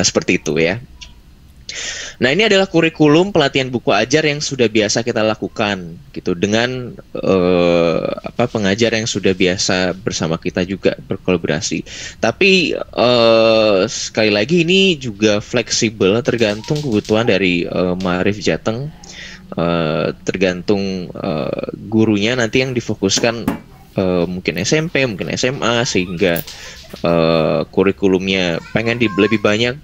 seperti itu ya. Nah, ini adalah kurikulum pelatihan buku ajar yang sudah biasa kita lakukan gitu, dengan pengajar yang sudah biasa bersama kita juga berkolaborasi. Tapi sekali lagi ini juga fleksibel, tergantung kebutuhan dari Ma'arif Jateng, tergantung gurunya nanti yang difokuskan mungkin SMP, mungkin SMA, sehingga kurikulumnya pengen lebih banyak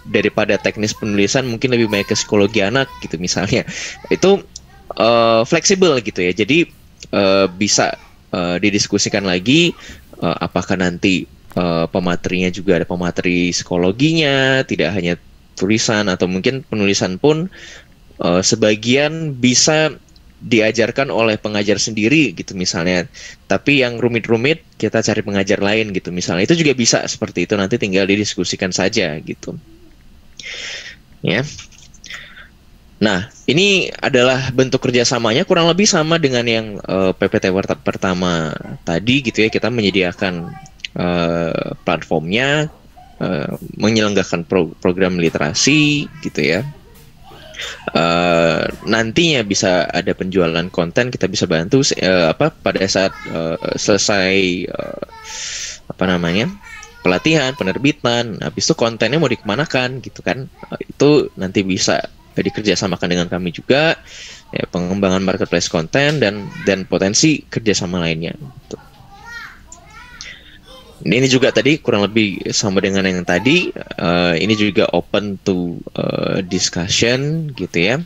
daripada teknis penulisan, mungkin lebih banyak ke psikologi anak gitu misalnya. Itu fleksibel gitu ya. Jadi bisa didiskusikan lagi apakah nanti pematerinya juga ada pemateri psikologinya, tidak hanya tulisan, atau mungkin penulisan pun sebagian bisa diajarkan oleh pengajar sendiri gitu misalnya, tapi yang rumit-rumit kita cari pengajar lain gitu misalnya. Itu juga bisa seperti itu, nanti tinggal didiskusikan saja gitu ya. Nah, ini adalah bentuk kerjasamanya kurang lebih sama dengan yang PPT pertama tadi gitu ya. Kita menyediakan platformnya, menyelenggarakan program literasi gitu ya. Nantinya bisa ada penjualan konten, kita bisa bantu pada saat selesai pelatihan, penerbitan, habis itu kontennya mau dikemanakan gitu kan, itu nanti bisa dikerjasamakan dengan kami juga ya, pengembangan marketplace konten dan potensi kerjasama lainnya gitu. Ini juga tadi kurang lebih sama dengan yang tadi. Ini juga open to discussion gitu ya.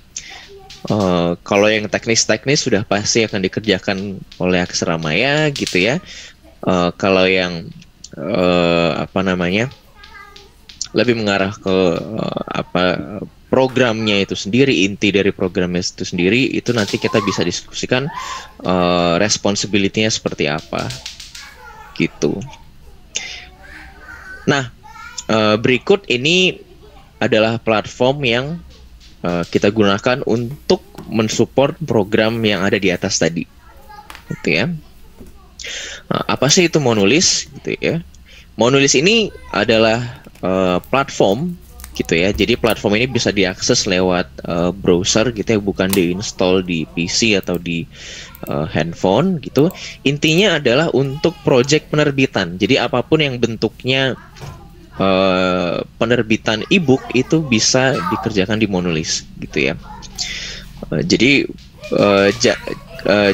Kalau yang teknis-teknis sudah pasti akan dikerjakan oleh Aksara Maya gitu ya. Kalau yang lebih mengarah ke programnya itu sendiri, inti dari programnya itu sendiri, itu nanti kita bisa diskusikan responsibility-nya seperti apa gitu. Nah, berikut ini adalah platform yang kita gunakan untuk mensupport program yang ada di atas tadi, gitu ya. Apa sih itu Monulis, gitu ya? Monulis ini adalah platform, gitu ya. Jadi platform ini bisa diakses lewat browser, gitu ya, bukan diinstal di PC atau di handphone, gitu. Intinya adalah untuk project penerbitan. Jadi apapun yang bentuknya penerbitan e-book itu bisa dikerjakan di Monulis, gitu ya. Jadi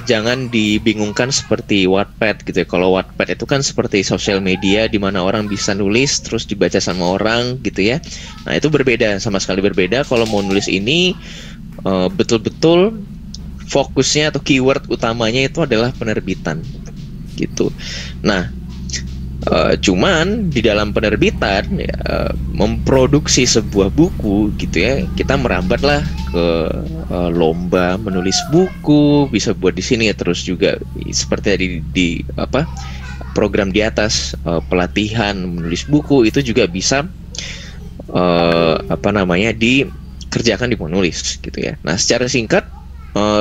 jangan dibingungkan seperti Wattpad gitu ya. Kalau Wattpad itu kan seperti sosial media di mana orang bisa nulis terus dibaca sama orang gitu ya. Nah, itu berbeda, sama sekali berbeda. Kalau Monulis ini betul-betul fokusnya atau keyword utamanya itu adalah penerbitan gitu. Nah, cuman di dalam penerbitan memproduksi sebuah buku gitu ya, kita merambatlah ke lomba menulis buku, bisa buat di sini ya, terus juga seperti di apa program di atas, pelatihan menulis buku itu juga bisa dikerjakan di menulis gitu ya. Nah, secara singkat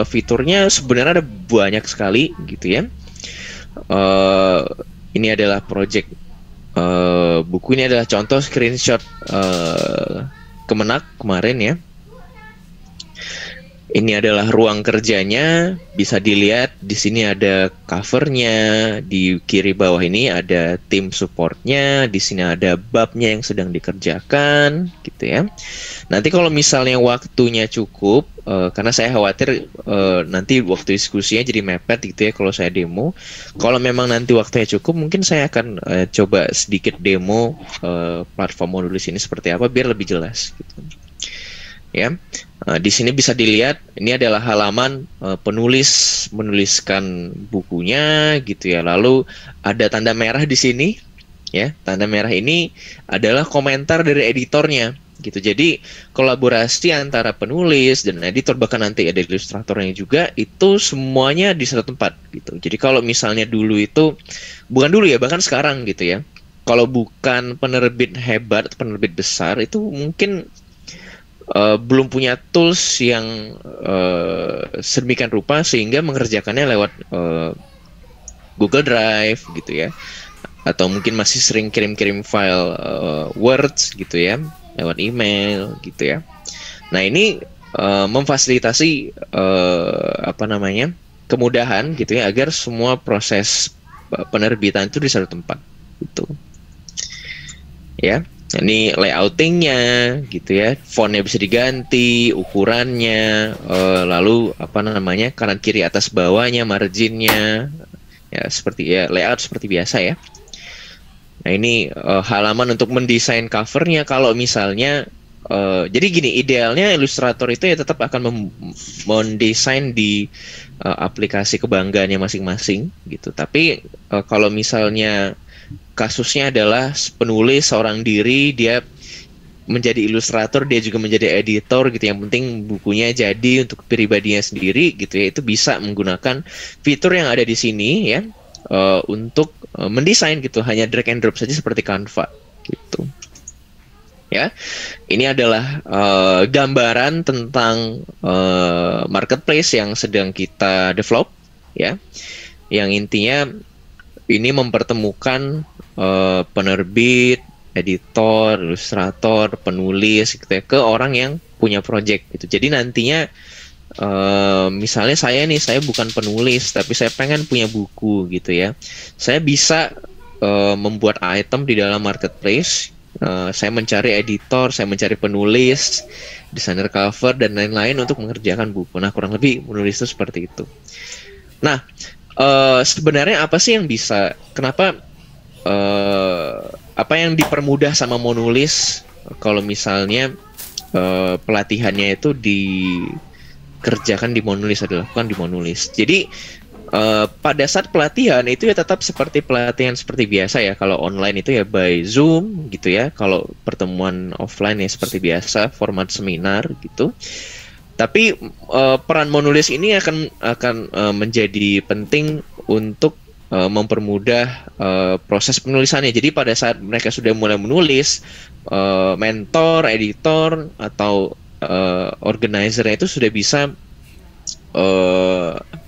fiturnya sebenarnya ada banyak sekali gitu ya. Ini adalah project buku, ini adalah contoh screenshot Kemenak kemarin ya. Ini adalah ruang kerjanya, bisa dilihat di sini ada covernya, di kiri bawah ini ada tim supportnya, di sini ada babnya yang sedang dikerjakan, gitu ya. Nanti kalau misalnya waktunya cukup, karena saya khawatir nanti waktu diskusinya jadi mepet gitu ya kalau saya demo. Kalau memang nanti waktunya cukup, mungkin saya akan coba sedikit demo platform modulis ini seperti apa biar lebih jelas, gitu. Ya, di sini bisa dilihat ini adalah halaman penulis menuliskan bukunya gitu ya. Lalu ada tanda merah di sini ya. Tanda merah ini adalah komentar dari editornya gitu. Jadi kolaborasi antara penulis dan editor, bahkan nanti ada ilustratornya juga, itu semuanya di satu tempat gitu. Jadi kalau misalnya dulu itu, bukan dulu ya, bahkan sekarang gitu ya, kalau bukan penerbit hebat, penerbit besar, itu mungkin belum punya tools yang sedemikian rupa sehingga mengerjakannya lewat Google Drive gitu ya, atau mungkin masih sering kirim-kirim file Words gitu ya, lewat email gitu ya. Nah, ini memfasilitasi kemudahan gitu ya, agar semua proses penerbitan itu di satu tempat gitu ya. Ini layoutingnya gitu ya, fontnya bisa diganti, ukurannya, lalu kanan kiri atas bawahnya, marginnya, ya seperti ya layout seperti biasa ya. Nah, ini halaman untuk mendesain covernya. Kalau misalnya jadi gini, idealnya ilustrator itu ya tetap akan mendesain di aplikasi kebanggaannya masing-masing gitu. Tapi kalau misalnya kasusnya adalah penulis seorang diri, dia menjadi ilustrator, dia juga menjadi editor gitu. Yang penting bukunya jadi untuk pribadinya sendiri gitu ya. Itu bisa menggunakan fitur yang ada di sini ya, untuk mendesain gitu. Hanya drag and drop saja seperti Canva gitu. Ya, ini adalah gambaran tentang marketplace yang sedang kita develop ya. Yang intinya ini mempertemukan penerbit, editor, ilustrator, penulis gitu ya, ke orang yang punya project gitu. Jadi nantinya misalnya saya bukan penulis tapi saya pengen punya buku gitu ya. Saya bisa membuat item di dalam marketplace. Saya mencari editor, saya mencari penulis, desainer cover dan lain-lain untuk mengerjakan buku. Nah, kurang lebih menulis itu seperti itu. Nah, sebenarnya apa sih yang bisa? Kenapa? Apa yang dipermudah sama Monulis kalau misalnya pelatihannya itu dikerjakan di Monulis, adalah bukan di Monulis. Jadi pada saat pelatihan itu ya tetap seperti pelatihan seperti biasa ya. Kalau online itu ya by Zoom gitu ya. Kalau pertemuan offline ya seperti biasa, format seminar gitu. Tapi peran Monulis ini akan menjadi penting untuk mempermudah proses penulisannya. Jadi pada saat mereka sudah mulai menulis, mentor, editor atau organizer itu sudah bisa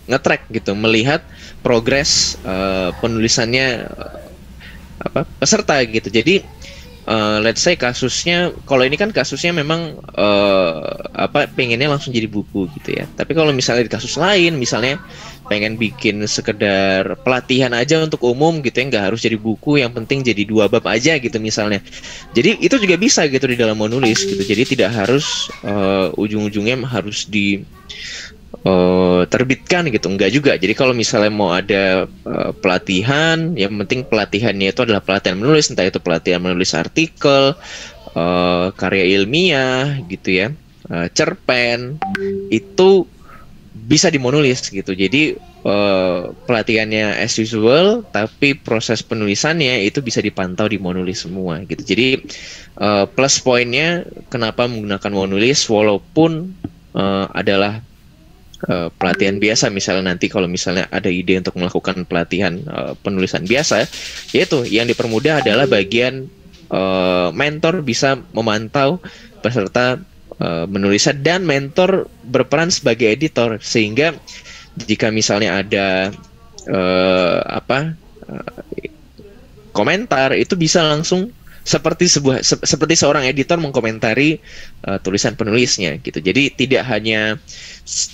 nge-track gitu, melihat progres penulisannya peserta gitu. Jadi let's say kasusnya, kalau ini kan kasusnya memang pengennya langsung jadi buku gitu ya. Tapi kalau misalnya di kasus lain, misalnya pengen bikin sekedar pelatihan aja untuk umum gitu ya, nggak harus jadi buku, yang penting jadi 2 bab aja gitu misalnya. Jadi itu juga bisa gitu di dalam menulis gitu. Jadi tidak harus ujung-ujungnya harus terbitkan gitu, enggak juga. Jadi kalau misalnya mau ada pelatihan, yang penting pelatihannya itu adalah pelatihan menulis, entah itu pelatihan menulis artikel, karya ilmiah gitu ya, cerpen, itu bisa dimonulis gitu. Jadi pelatihannya as usual, tapi proses penulisannya itu bisa dipantau di Monulis semua gitu. Jadi plus poinnya kenapa menggunakan Monulis walaupun adalah pelatihan biasa, misalnya nanti kalau misalnya ada ide untuk melakukan pelatihan penulisan biasa, yaitu yang dipermudah adalah bagian mentor bisa memantau peserta menulisnya dan mentor berperan sebagai editor, sehingga jika misalnya ada komentar itu bisa langsung seperti seorang editor mengkomentari tulisan penulisnya gitu. Jadi tidak hanya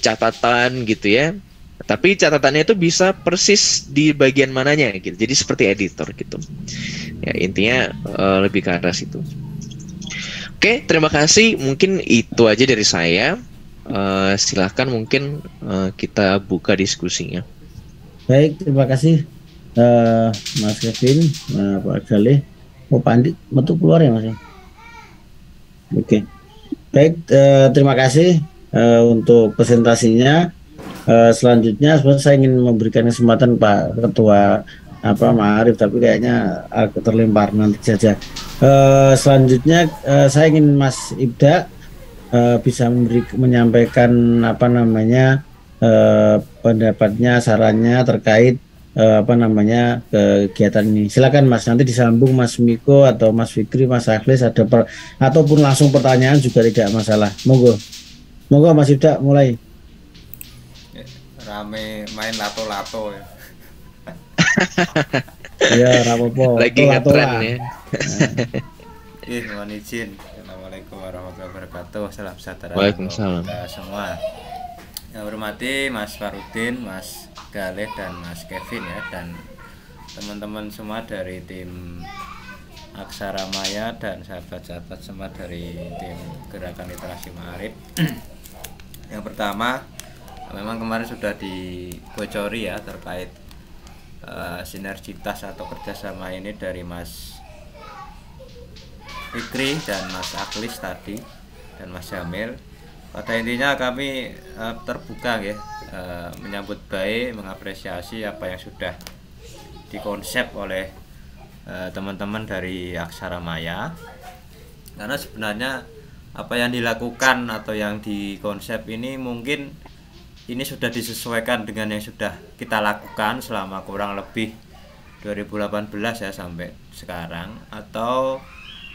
catatan gitu ya, tapi catatannya itu bisa persis di bagian mananya gitu. Jadi seperti editor gitu. Ya intinya lebih ke arah situ. Oke, terima kasih. Mungkin itu aja dari saya. Silahkan mungkin kita buka diskusinya. Baik, terima kasih Mas Kevin, Pak Galih. Oh, Pandit metu keluar ya Mas ya? Oke. Baik, terima kasih untuk presentasinya. Selanjutnya saya ingin memberikan kesempatan Pak Ketua Ma'arif, tapi kayaknya aku terlempar nanti saja. Selanjutnya saya ingin Mas Ibda bisa menyampaikan pendapatnya, sarannya terkait kegiatan ini. Silakan Mas, nanti disambung Mas Miko atau Mas Fikri, Mas Akhlis ataupun langsung pertanyaan juga tidak masalah. Monggo Mas Ibda mulai. Rame main lato-lato ya. Ya, rapopo. Lagi ngetren ya. Mohon izin. Assalamualaikum warahmatullahi wabarakatuh. Salam sejahtera Waalaikumsalam. kita semua. Yang hormati Mas Farudin, Mas Galih dan Mas Kevin ya, dan teman-teman semua dari tim Aksara Maya dan sahabat-sahabat semua dari tim Gerakan Literasi Ma'arif. Yang pertama, memang kemarin sudah dibocori ya terkait sinergitas atau kerjasama ini dari Mas Fikri dan Mas Akhlis tadi dan Mas Jamil. Pada intinya kami terbuka ya, menyambut baik, mengapresiasi apa yang sudah dikonsep oleh teman-teman dari Aksara Maya, karena sebenarnya apa yang dilakukan atau yang dikonsep ini mungkin ini sudah disesuaikan dengan yang sudah kita lakukan selama kurang lebih 2018 ya sampai sekarang, atau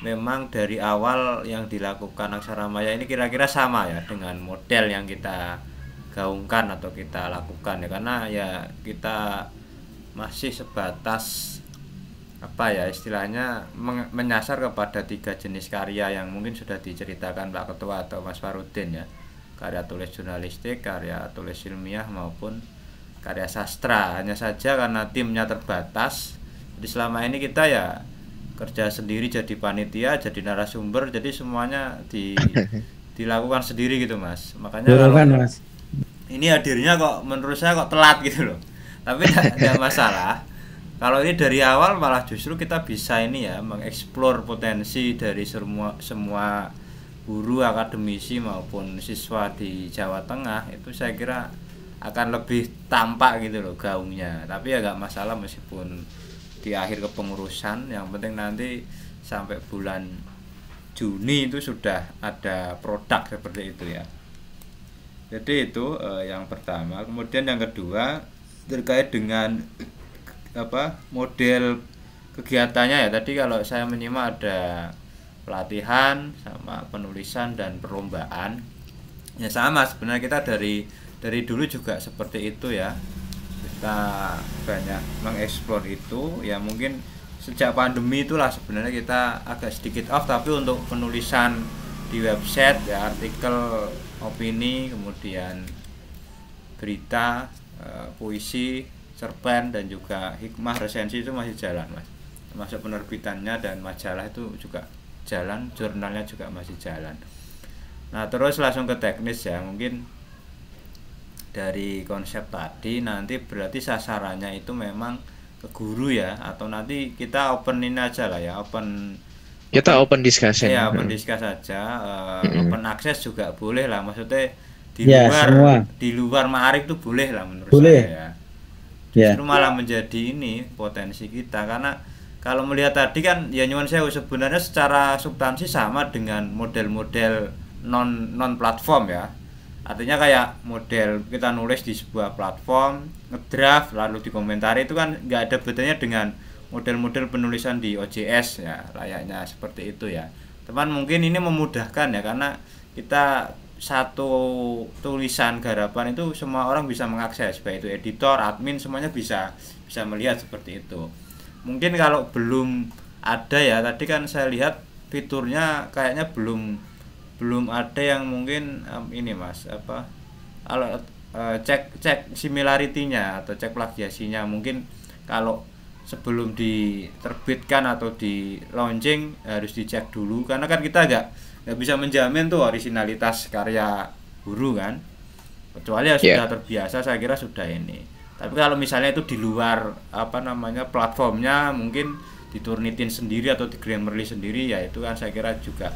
memang dari awal yang dilakukan Aksara Maya ini kira-kira sama ya dengan model yang kita gaungkan atau kita lakukan ya, karena ya kita masih sebatas istilahnya menyasar kepada 3 jenis karya yang mungkin sudah diceritakan Pak Ketua atau Mas Farudin ya, karya tulis jurnalistik, karya tulis ilmiah maupun karya sastra. Hanya saja karena timnya terbatas, jadi selama ini kita ya kerja sendiri, jadi panitia, jadi narasumber, jadi semuanya dilakukan sendiri gitu Mas. Makanya Mas, ini hadirnya kok menurut saya kok telat gitu loh. Tapi tidak masalah. Kalau ini dari awal malah justru kita bisa ini ya mengeksplor potensi dari semua guru, akademisi maupun siswa di Jawa Tengah. Itu saya kira akan lebih tampak gitu loh gaungnya. Tapi ya gak masalah meskipun di akhir kepengurusan, yang penting nanti sampai bulan Juni itu sudah ada produk seperti itu ya. Jadi itu yang pertama. Kemudian yang kedua terkait dengan model kegiatannya ya. Tadi kalau saya menyimak ada pelatihan sama penulisan dan perlombaan. Ya sama sebenarnya kita dari dulu juga seperti itu ya. Kita banyak mengeksplor itu ya, mungkin sejak pandemi itulah sebenarnya kita agak sedikit off, tapi untuk penulisan di website ya, artikel, opini, kemudian berita, puisi, cerpen dan juga hikmah, resensi itu masih jalan Mas. Termasuk penerbitannya dan majalah itu juga jalan, jurnalnya juga masih jalan. Nah terus langsung ke teknis ya, mungkin dari konsep tadi nanti berarti sasarannya itu memang ke guru ya, atau nanti kita openin aja lah ya, open discussion ya, open discuss saja, open access juga boleh lah, maksudnya di luar Ma'arif itu boleh lah menurut boleh. saya ya. Ya. justru malah menjadi ini potensi kita. Karena kalau melihat tadi kan ya nyuwun sewu, sebenarnya secara substansi sama dengan model-model non platform ya. Artinya kayak model kita nulis di sebuah platform, ngedraft lalu dikomentari, itu kan nggak ada bedanya dengan model-model penulisan di OJS ya, layaknya seperti itu ya. Teman, mungkin ini memudahkan ya, karena kita satu tulisan garapan itu semua orang bisa mengakses, baik itu editor, admin, semuanya bisa melihat seperti itu. Mungkin kalau belum ada ya, tadi kan saya lihat fiturnya kayaknya belum ada yang mungkin ini Mas, apa kalau cek similarity-nya atau cek plagiasinya, mungkin kalau sebelum diterbitkan atau di launching harus dicek dulu, karena kan kita nggak bisa menjamin tuh originalitas karya guru kan, kecuali ya sudah terbiasa, saya kira sudah ini. Tapi kalau misalnya itu di luar apa namanya platformnya, mungkin diturnitin sendiri atau di Grammarly sendiri, ya itu kan saya kira juga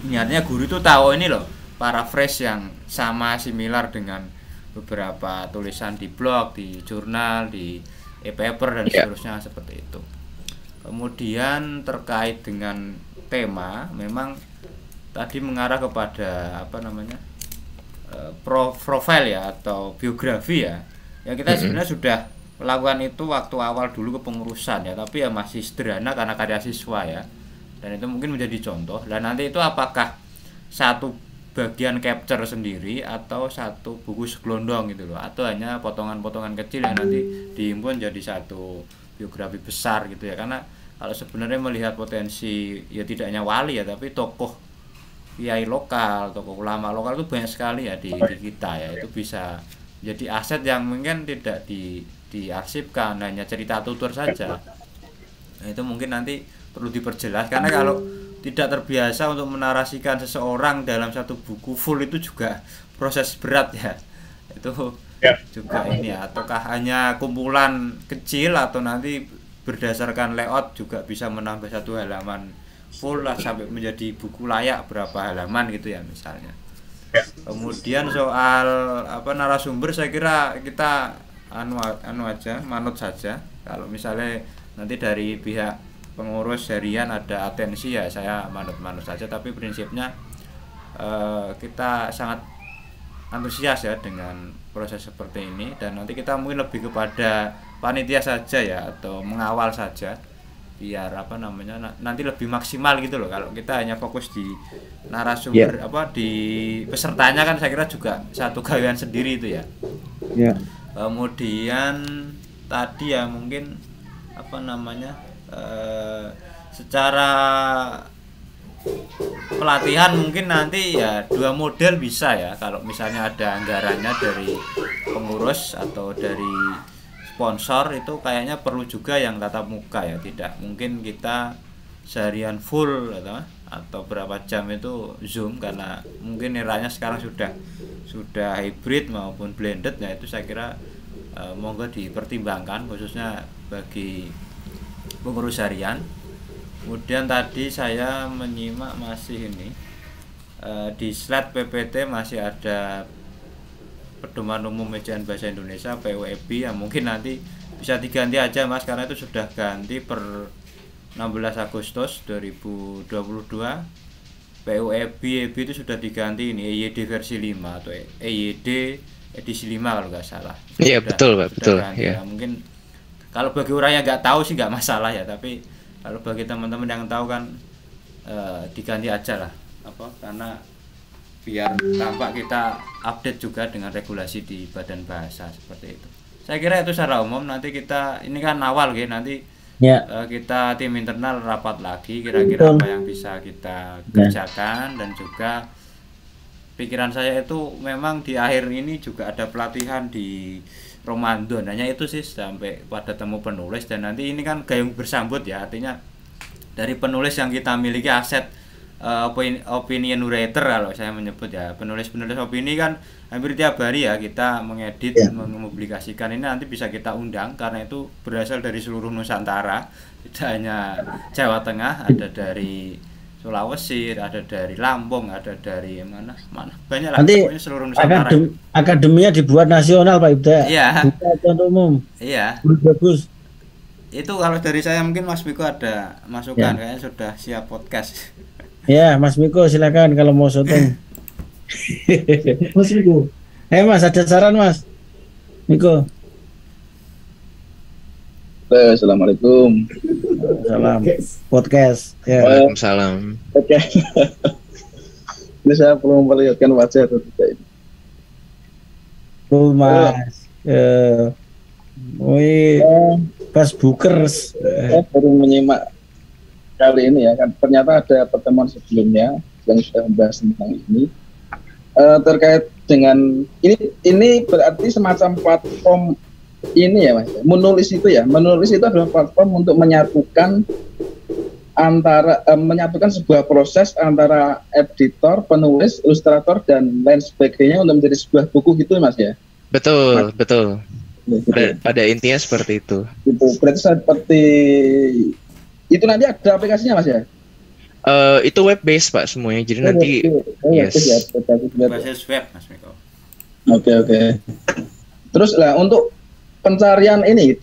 niatnya guru itu tahu ini loh, paraphrase yang sama similar dengan beberapa tulisan di blog, di jurnal, di e-paper dan seterusnya seperti itu. Kemudian terkait dengan tema, memang tadi mengarah kepada apa namanya profile ya atau biografi ya. Ya kita sebenarnya sudah melakukan itu waktu awal dulu kepengurusan ya, tapi ya masih sederhana karena karya siswa ya. Dan itu mungkin menjadi contoh. Dan nanti itu apakah satu bagian capture sendiri atau satu buku segelondong gitu loh, atau hanya potongan-potongan kecil yang nanti dihimpun jadi satu biografi besar gitu ya. Karena kalau sebenarnya melihat potensi ya tidak hanya wali ya, tapi tokoh kiai lokal, tokoh ulama lokal itu banyak sekali ya di kita ya. Itu bisa jadi aset yang mungkin tidak diarsipkan, hanya cerita tutur saja. Nah, itu mungkin nanti perlu diperjelas, karena kalau tidak terbiasa untuk menarasikan seseorang dalam satu buku full itu juga proses berat ya. Itu juga ini ya, ataukah hanya kumpulan kecil atau nanti berdasarkan layout juga bisa menambah satu halaman full lah sampai menjadi buku layak berapa halaman gitu ya misalnya. Kemudian soal apa narasumber, saya kira kita anu aja, manut saja. Kalau misalnya nanti dari pihak pengurus harian ada atensi ya saya manut saja, tapi prinsipnya kita sangat antusias ya dengan proses seperti ini, dan nanti kita mungkin lebih kepada panitia saja ya, atau mengawal saja biar apa namanya nanti lebih maksimal gitu loh. Kalau kita hanya fokus di narasumber apa di pesertanya kan saya kira juga satu gawean sendiri itu ya. Kemudian tadi ya mungkin apa namanya secara pelatihan mungkin nanti ya dua model bisa ya, kalau misalnya ada anggarannya dari pengurus atau dari sponsor, itu kayaknya perlu juga yang tatap muka ya, tidak mungkin kita seharian full atau berapa jam itu Zoom, karena mungkin eranya sekarang sudah hybrid maupun blended ya. Itu saya kira monggo dipertimbangkan khususnya bagi pengurus harian. Kemudian tadi saya menyimak masih ini di slide PPT masih ada Pedoman Umum Ejaan Bahasa Indonesia PUEB, yang mungkin nanti bisa diganti aja Mas, karena itu sudah ganti per 16 Agustus 2022. PUEB itu sudah diganti ini EYD versi 5 atau EYD edisi 5 kalau nggak salah. Iya betul Pak, betul ya. Mungkin kalau bagi orang yang nggak tahu sih nggak masalah ya, tapi kalau bagi teman-teman yang tahu kan diganti aja lah, apa karena biar tampak kita update juga dengan regulasi di Badan Bahasa seperti itu. Saya kira itu secara umum. Nanti kita ini kan awal gitu, nanti kita tim internal rapat lagi kira-kira apa yang bisa kita kerjakan, dan juga pikiran saya itu memang di akhir ini juga ada pelatihan di Ramadan, hanya itu sih sampai pada temu penulis. Dan nanti ini kan gayung bersambut ya, artinya dari penulis yang kita miliki aset opinion writer kalau saya menyebut ya, penulis-penulis opini kan hampir tiap hari ya kita mengedit, mempublikasikan. Ini nanti bisa kita undang karena itu berasal dari seluruh Nusantara, tidak hanya Jawa Tengah, ada dari Sulawesi, ada dari Lampung, ada dari mana banyak lah, Nanti pokoknya seluruh Nusantara. akademinya dibuat nasional Pak Ibda. Iya. Bukan untuk umum. Iya. Bagus. Itu kalau dari saya, mungkin Mas Miko ada masukan, Ya. kayaknya sudah siap podcast. Ya, Mas Miko silakan kalau mau syuting. Mas Miko. Mas, ada saran Mas? Miko. Assalamualaikum. Salam. Podcast. Ya. Waalaikumsalam. Oke. Ini saya perlu memperlihatkan wajah atau tidak ini. Mas. Facebookers. Saya baru menyimak kali ini ya kan, ternyata ada pertemuan sebelumnya yang sudah membahas tentang ini. Terkait dengan ini berarti semacam platform ini ya Mas. Menulis itu adalah platform untuk menyatukan menyatukan sebuah proses antara editor, penulis, ilustrator dan lain sebagainya untuk menjadi sebuah buku gitu Mas ya. Betul, Mas, betul. Gitu. Pada intinya seperti itu. Itu berarti seperti itu, nanti ada aplikasinya Mas ya? Itu web based Pak semuanya. Jadi nanti yes. Berbasis web Mas Miko. Oke. Terus lah untuk pencarian ini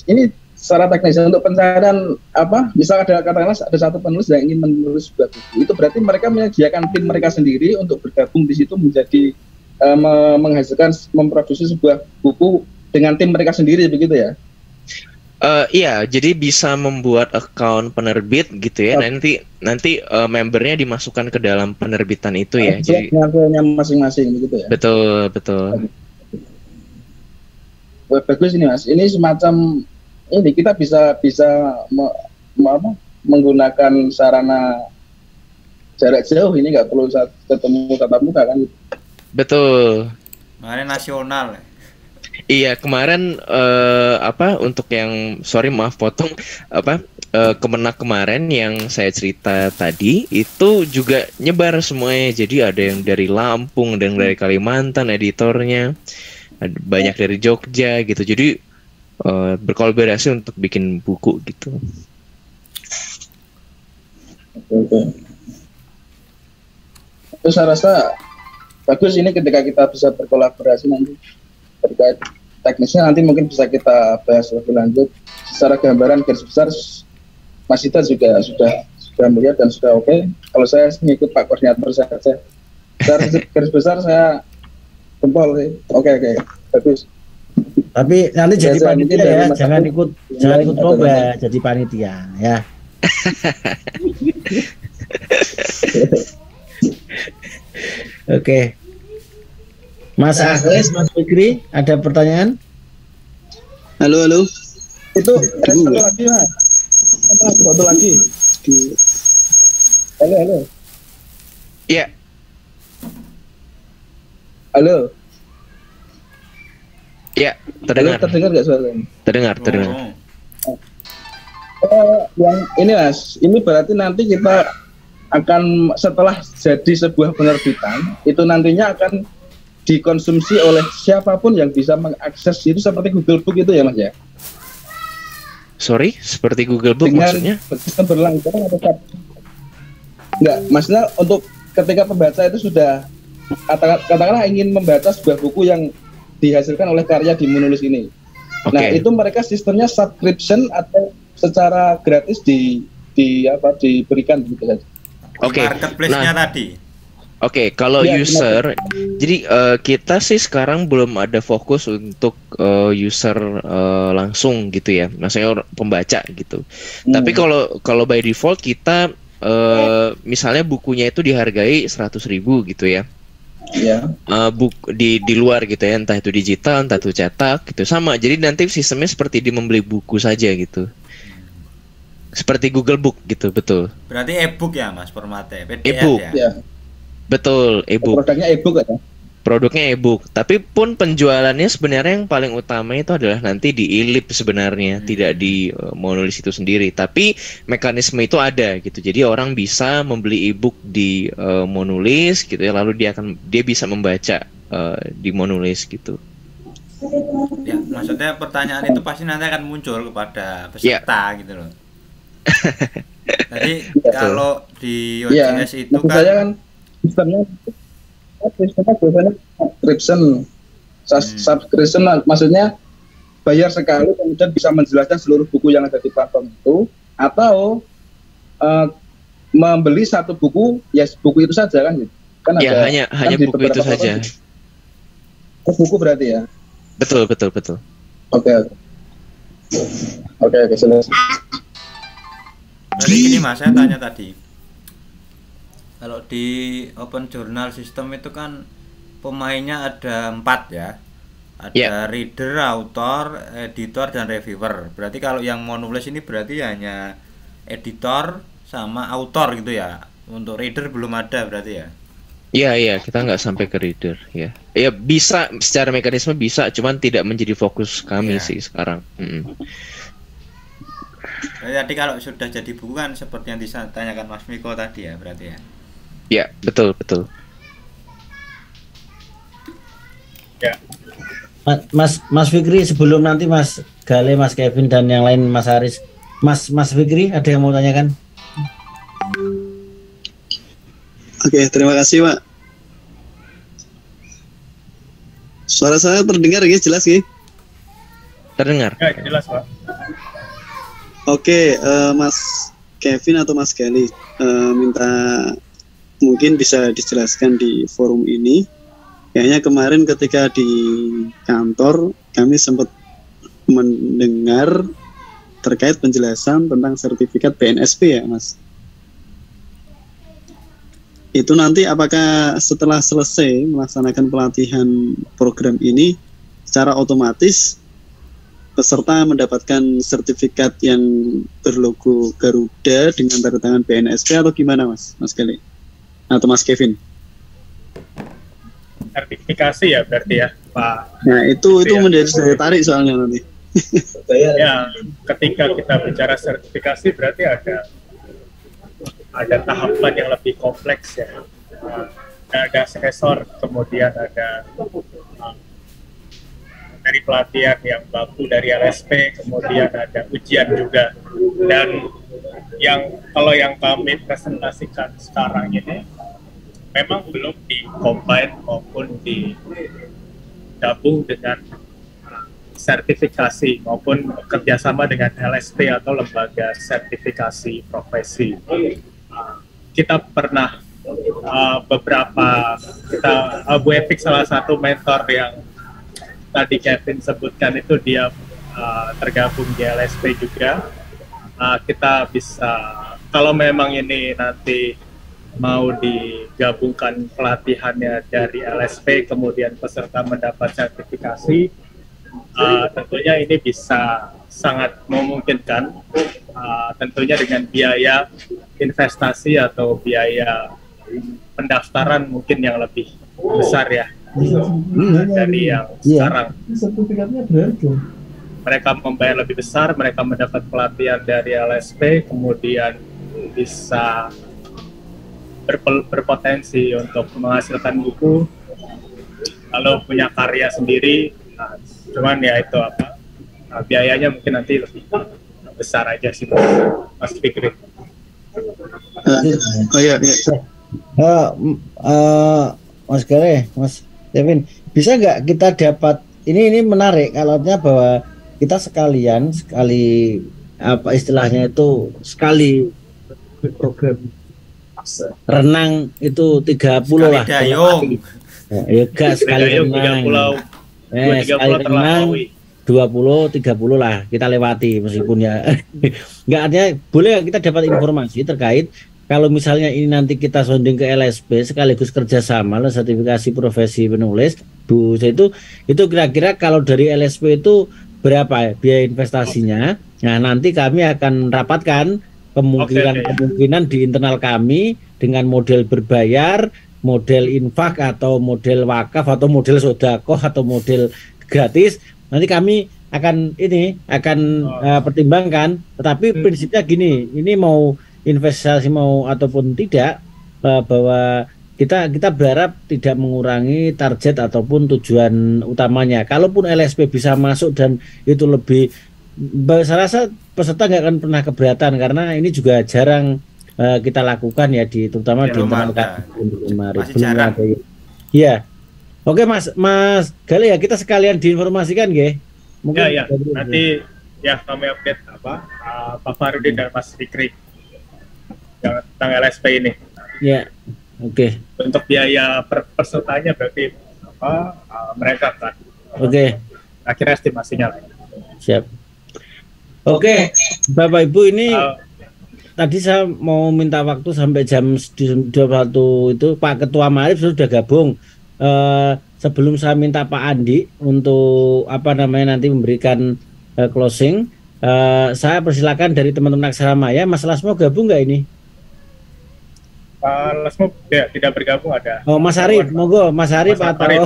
secara teknis untuk pencarian apa? Misal katakanlah ada satu penulis yang ingin menulis sebuah buku, itu berarti mereka menyediakan tim mereka sendiri untuk bergabung di situ menjadi menghasilkan, memproduksi sebuah buku dengan tim mereka sendiri begitu ya? Iya, jadi bisa membuat account penerbit gitu ya. Nanti membernya dimasukkan ke dalam penerbitan itu ya. Jadi ngakunya masing-masing begitu ya. Betul. Wah, bagus ini Mas. Ini semacam ini kita bisa menggunakan sarana jarak jauh, ini nggak perlu ketemu tatap muka kan? Betul. Kemarin nasional. Iya, kemarin untuk yang maaf potong Kemenak kemarin yang saya cerita tadi itu juga nyebar semuanya. Jadi ada yang dari Lampung dan dari Kalimantan editornya, ada banyak dari Jogja gitu. Jadi berkolaborasi untuk bikin buku gitu. Oke. Terus saya rasa bagus ini ketika kita bisa berkolaborasi nanti. Terkait teknisnya nanti mungkin bisa kita bahas lebih lanjut. Secara gambaran garis besar Mas Ita juga sudah melihat dan sudah oke. Kalau saya mengikut Pak Koordinator saja. Secara garis besar saya jempol sih. Oke. Bagus. Tapi nanti jadi panitia ya, jangan ikut lomba jadi panitia ya. Oke. Mas Agus, Mas Fikri, ada pertanyaan? Halo. Itu satu lagi Mas. Satu lagi. Halo. Iya. Halo. Ya, terdengar. Terdengar nggak suaranya? Terdengar. Yang ini Mas, ini berarti nanti kita akan setelah jadi sebuah penerbitan, itu nantinya akan dikonsumsi oleh siapapun yang bisa mengakses itu seperti Google Book itu ya Mas ya? Sorry, seperti Google Book dengan maksudnya? berlangganan atau enggak, maksudnya untuk ketika pembaca itu sudah katakanlah ingin membaca sebuah buku yang dihasilkan oleh karya di menulis ini. Okay. Nah, itu mereka sistemnya subscription atau secara gratis diberikan begitu saja. Oke. Marketplace-nya tadi. Oke, kalau Ya, user, jadi kita sih sekarang belum ada fokus untuk user langsung gitu ya, maksudnya pembaca gitu. Tapi kalau by default kita misalnya bukunya itu dihargai 100.000 gitu ya. Ya. Di luar gitu ya, entah itu digital, entah itu cetak gitu, sama. Jadi nanti sistemnya seperti di membeli buku saja gitu. Seperti Google Book gitu, betul. Berarti e-book ya Mas formatnya, PDF e-book. ya. Betul, e-book. Produknya e-book ya. Produknya e-book, tapi pun penjualannya sebenarnya yang paling utama itu adalah nanti di e-lib sebenarnya, tidak di menulis itu sendiri. Tapi mekanisme itu ada gitu. Jadi orang bisa membeli e-book di menulis gitu ya, lalu dia bisa membaca di menulis gitu. Ya, maksudnya pertanyaan itu pasti nanti akan muncul kepada peserta gitu loh. Jadi kalau di Iya, OJS itu maksud kan saya kan sistemnya biasanya subscription. Subscription maksudnya bayar sekali kemudian bisa menjelaskan seluruh buku yang ada di platform itu, atau membeli satu buku, ya buku itu saja kan gitu. Kan Ya, ada hanya di buku beberapa itu platform saja. gitu. Oh, buku berarti ya. Betul. Oke. Oke, selesai. Jadi gini Mas, saya tanya tadi. Kalau di open journal system itu kan pemainnya ada 4 ya. Ada reader, author, editor, dan reviewer. Berarti kalau yang mau nulis ini berarti hanya editor sama author gitu ya. Untuk reader belum ada berarti ya. Iya, kita nggak sampai ke reader ya. Ya bisa, secara mekanisme bisa, cuman tidak menjadi fokus kami sih sekarang. Jadi kalau sudah jadi buku kan seperti yang ditanyakan Mas Miko tadi ya berarti ya. Ya, betul. Ya. Mas Fikri, sebelum nanti Mas Gale, Mas Kevin dan yang lain, Mas Haris, Mas Fikri ada yang mau tanyakan? Oke, terima kasih Pak. Suara saya terdengar ya, jelas ya? Terdengar. Ya, jelas Pak. Oke, Mas Kevin atau Mas Gali, minta mungkin bisa dijelaskan di forum ini. Kayaknya kemarin ketika di kantor kami sempat mendengar terkait penjelasan tentang sertifikat BNSP ya Mas. Itu nanti apakah setelah selesai melaksanakan pelatihan program ini secara otomatis peserta mendapatkan sertifikat yang berlogo Garuda dengan tanda tangan BNSP atau gimana Mas Gali atau Mas Kevin? Sertifikasi ya berarti ya Pak. Nah itu menjadi daya tarik soalnya nanti. Ya, ketika kita bicara sertifikasi berarti ada tahapan yang lebih kompleks ya. Ada asesor, kemudian ada dari pelatihan yang baku dari LSP, kemudian ada ujian juga. Dan kalau yang kami presentasikan sekarang ini memang belum di-combine maupun digabung dengan sertifikasi maupun kerjasama dengan LSP atau lembaga sertifikasi profesi. Kita pernah Bu Epik salah satu mentor yang tadi Kevin sebutkan itu dia tergabung di LSP juga. Kita bisa, kalau memang ini nanti mau digabungkan pelatihannya dari LSP kemudian peserta mendapat sertifikasi, tentunya ini bisa sangat memungkinkan, tentunya dengan biaya investasi atau biaya pendaftaran mungkin yang lebih besar ya dari yang sekarang. Sertifikatnya berharga. Mereka membayar lebih besar, mereka mendapat pelatihan dari LSP, kemudian bisa berpotensi untuk menghasilkan buku, lalu punya karya sendiri. Cuman ya itu biayanya mungkin nanti lebih besar aja sih Mas Fikri. Mas Gale, Mas Kevin, bisa nggak kita dapat ini menarik kalau bahwa kita sekali istilahnya itu sekali program renang itu 30 lah. Ya gas sekali renang. Sekali renang 20-30 lah kita lewati meskipun ya nggak artinya boleh kita dapat informasi terkait kalau misalnya ini nanti kita sounding ke LSP sekaligus kerjasama lah sertifikasi profesi penulis Bu itu kira-kira kalau dari LSP itu berapa biaya investasinya. Nah nanti kami akan rapatkan kemungkinan di internal kami dengan model berbayar, model infak atau model wakaf atau model sodakoh atau model gratis. Nanti kami akan pertimbangkan. Tetapi prinsipnya gini, ini mau investasi mau ataupun tidak, bahwa kita berharap tidak mengurangi target ataupun tujuan utamanya. Kalaupun LSP bisa masuk dan itu lebih saya rasa peserta nggak akan pernah keberatan karena ini juga jarang kita lakukan ya terutama di internal kemarin belum ada. Iya. Oke Mas Gali ya, kita sekalian diinformasikan ya. Mungkin ya. Nanti ya kami update Pak Farudin dan Mas Fikri tentang LSP ini. Ya. Oke. Untuk biaya pesertanya berarti mereka kan. Oke. Akhirnya estimasinya lah. Siap. Oke. Bapak Ibu ini tadi saya mau minta waktu sampai jam 21 itu Pak Ketua Marif sudah gabung. Sebelum saya minta Pak Andi untuk nanti memberikan closing, saya persilakan dari teman-teman Aksara Maya, Mas Lasmo gabung nggak ini? Pak Lasmo tidak bergabung ada. Oh Mas Arif, monggo Mas Arif atau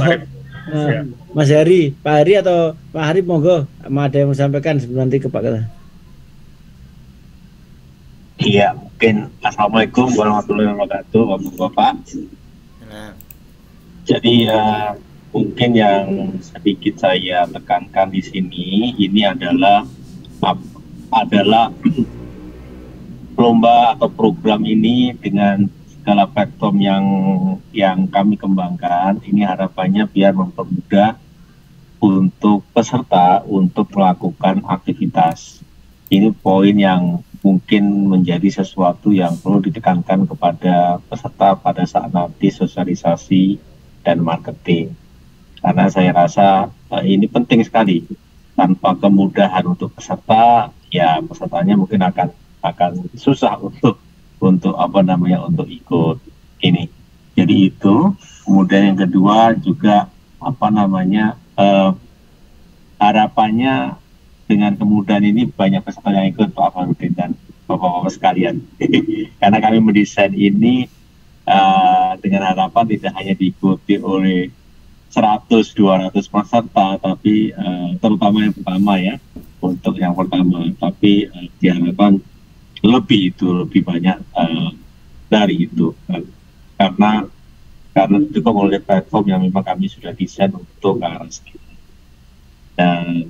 Mas Hari, Pak Hari atau Pak Harif monggo, ada yang mau sampaikan sebelum nanti ke Pak Ketua. Iya, mungkin Assalamualaikum warahmatullahi wabarakatuh, Bapak. Jadi mungkin yang sedikit saya tekankan di sini ini adalah lomba atau program ini dengan segala platform yang kami kembangkan. Ini harapannya biar mempermudah untuk peserta untuk melakukan aktivitas. Ini poin yang mungkin menjadi sesuatu yang perlu ditekankan kepada peserta pada saat nanti sosialisasi dan marketing. Karena saya rasa ini penting sekali. Tanpa kemudahan untuk peserta, ya pesertanya mungkin akan susah untuk untuk ikut ini. Jadi itu. Kemudian yang kedua juga harapannya dengan kemudahan ini banyak peserta yang ikut Pak Farudin dan Bapak-Bapak sekalian. Karena kami mendesain ini dengan harapan tidak hanya diikuti oleh 100-200 peserta, tapi terutama yang pertama ya, untuk yang pertama, tapi diharapkan lebih banyak dari itu, karena didukung oleh platform yang memang kami sudah desain untuk ke arah sekitar. Dan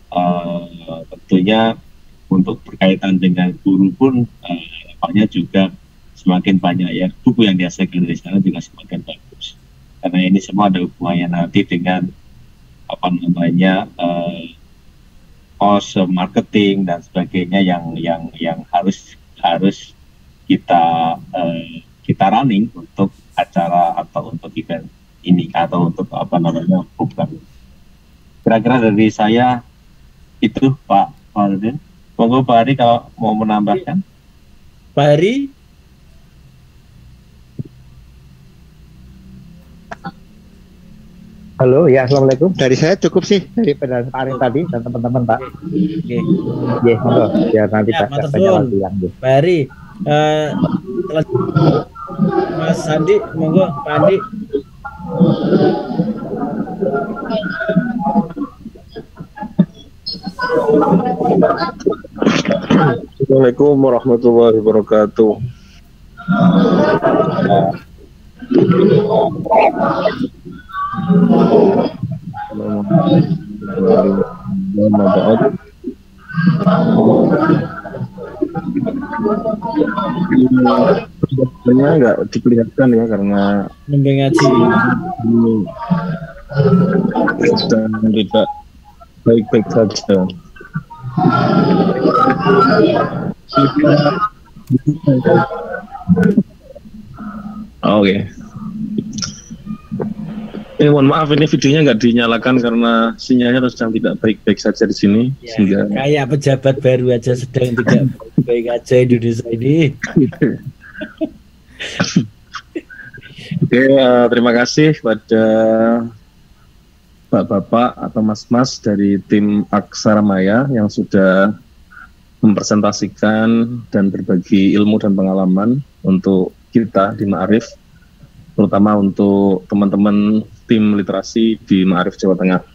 tentunya untuk berkaitan dengan guru pun harapannya juga semakin banyak ya, buku yang dihasilkan dari sana juga semakin bagus, karena ini semua ada hubungannya nanti dengan cost marketing dan sebagainya yang harus kita running untuk acara atau untuk event ini atau untuk program. Kira-kira dari saya itu Pak Farudin. Monggo Pak Hari kalau mau menambahkan. Pak Hari. Halo, ya assalamualaikum. Dari saya cukup sih dari penjelasan Pak Arif tadi dan teman-teman Pak. Oke. Ya, monggo. Ya nanti Pak saya bilang. Pak Hari, Mas Sandi, monggo Pak Andi. Assalamualaikum warahmatullahi wabarakatuh. Sebenarnya nggak diperlihatkan ya karena ngaji sedang tidak baik-baik saja. Oke. Mohon maaf ini videonya nggak dinyalakan karena sinyalnya sedang tidak baik-baik saja di sini. Ya, sehingga kayak pejabat baru aja sedang tidak baik aja Indonesia ini. Oke, terima kasih pada Bapak-bapak atau Mas-mas dari tim Aksara Maya yang sudah mempresentasikan dan berbagi ilmu dan pengalaman untuk kita di Ma'arif, terutama untuk teman-teman tim literasi di Ma'arif Jawa Tengah.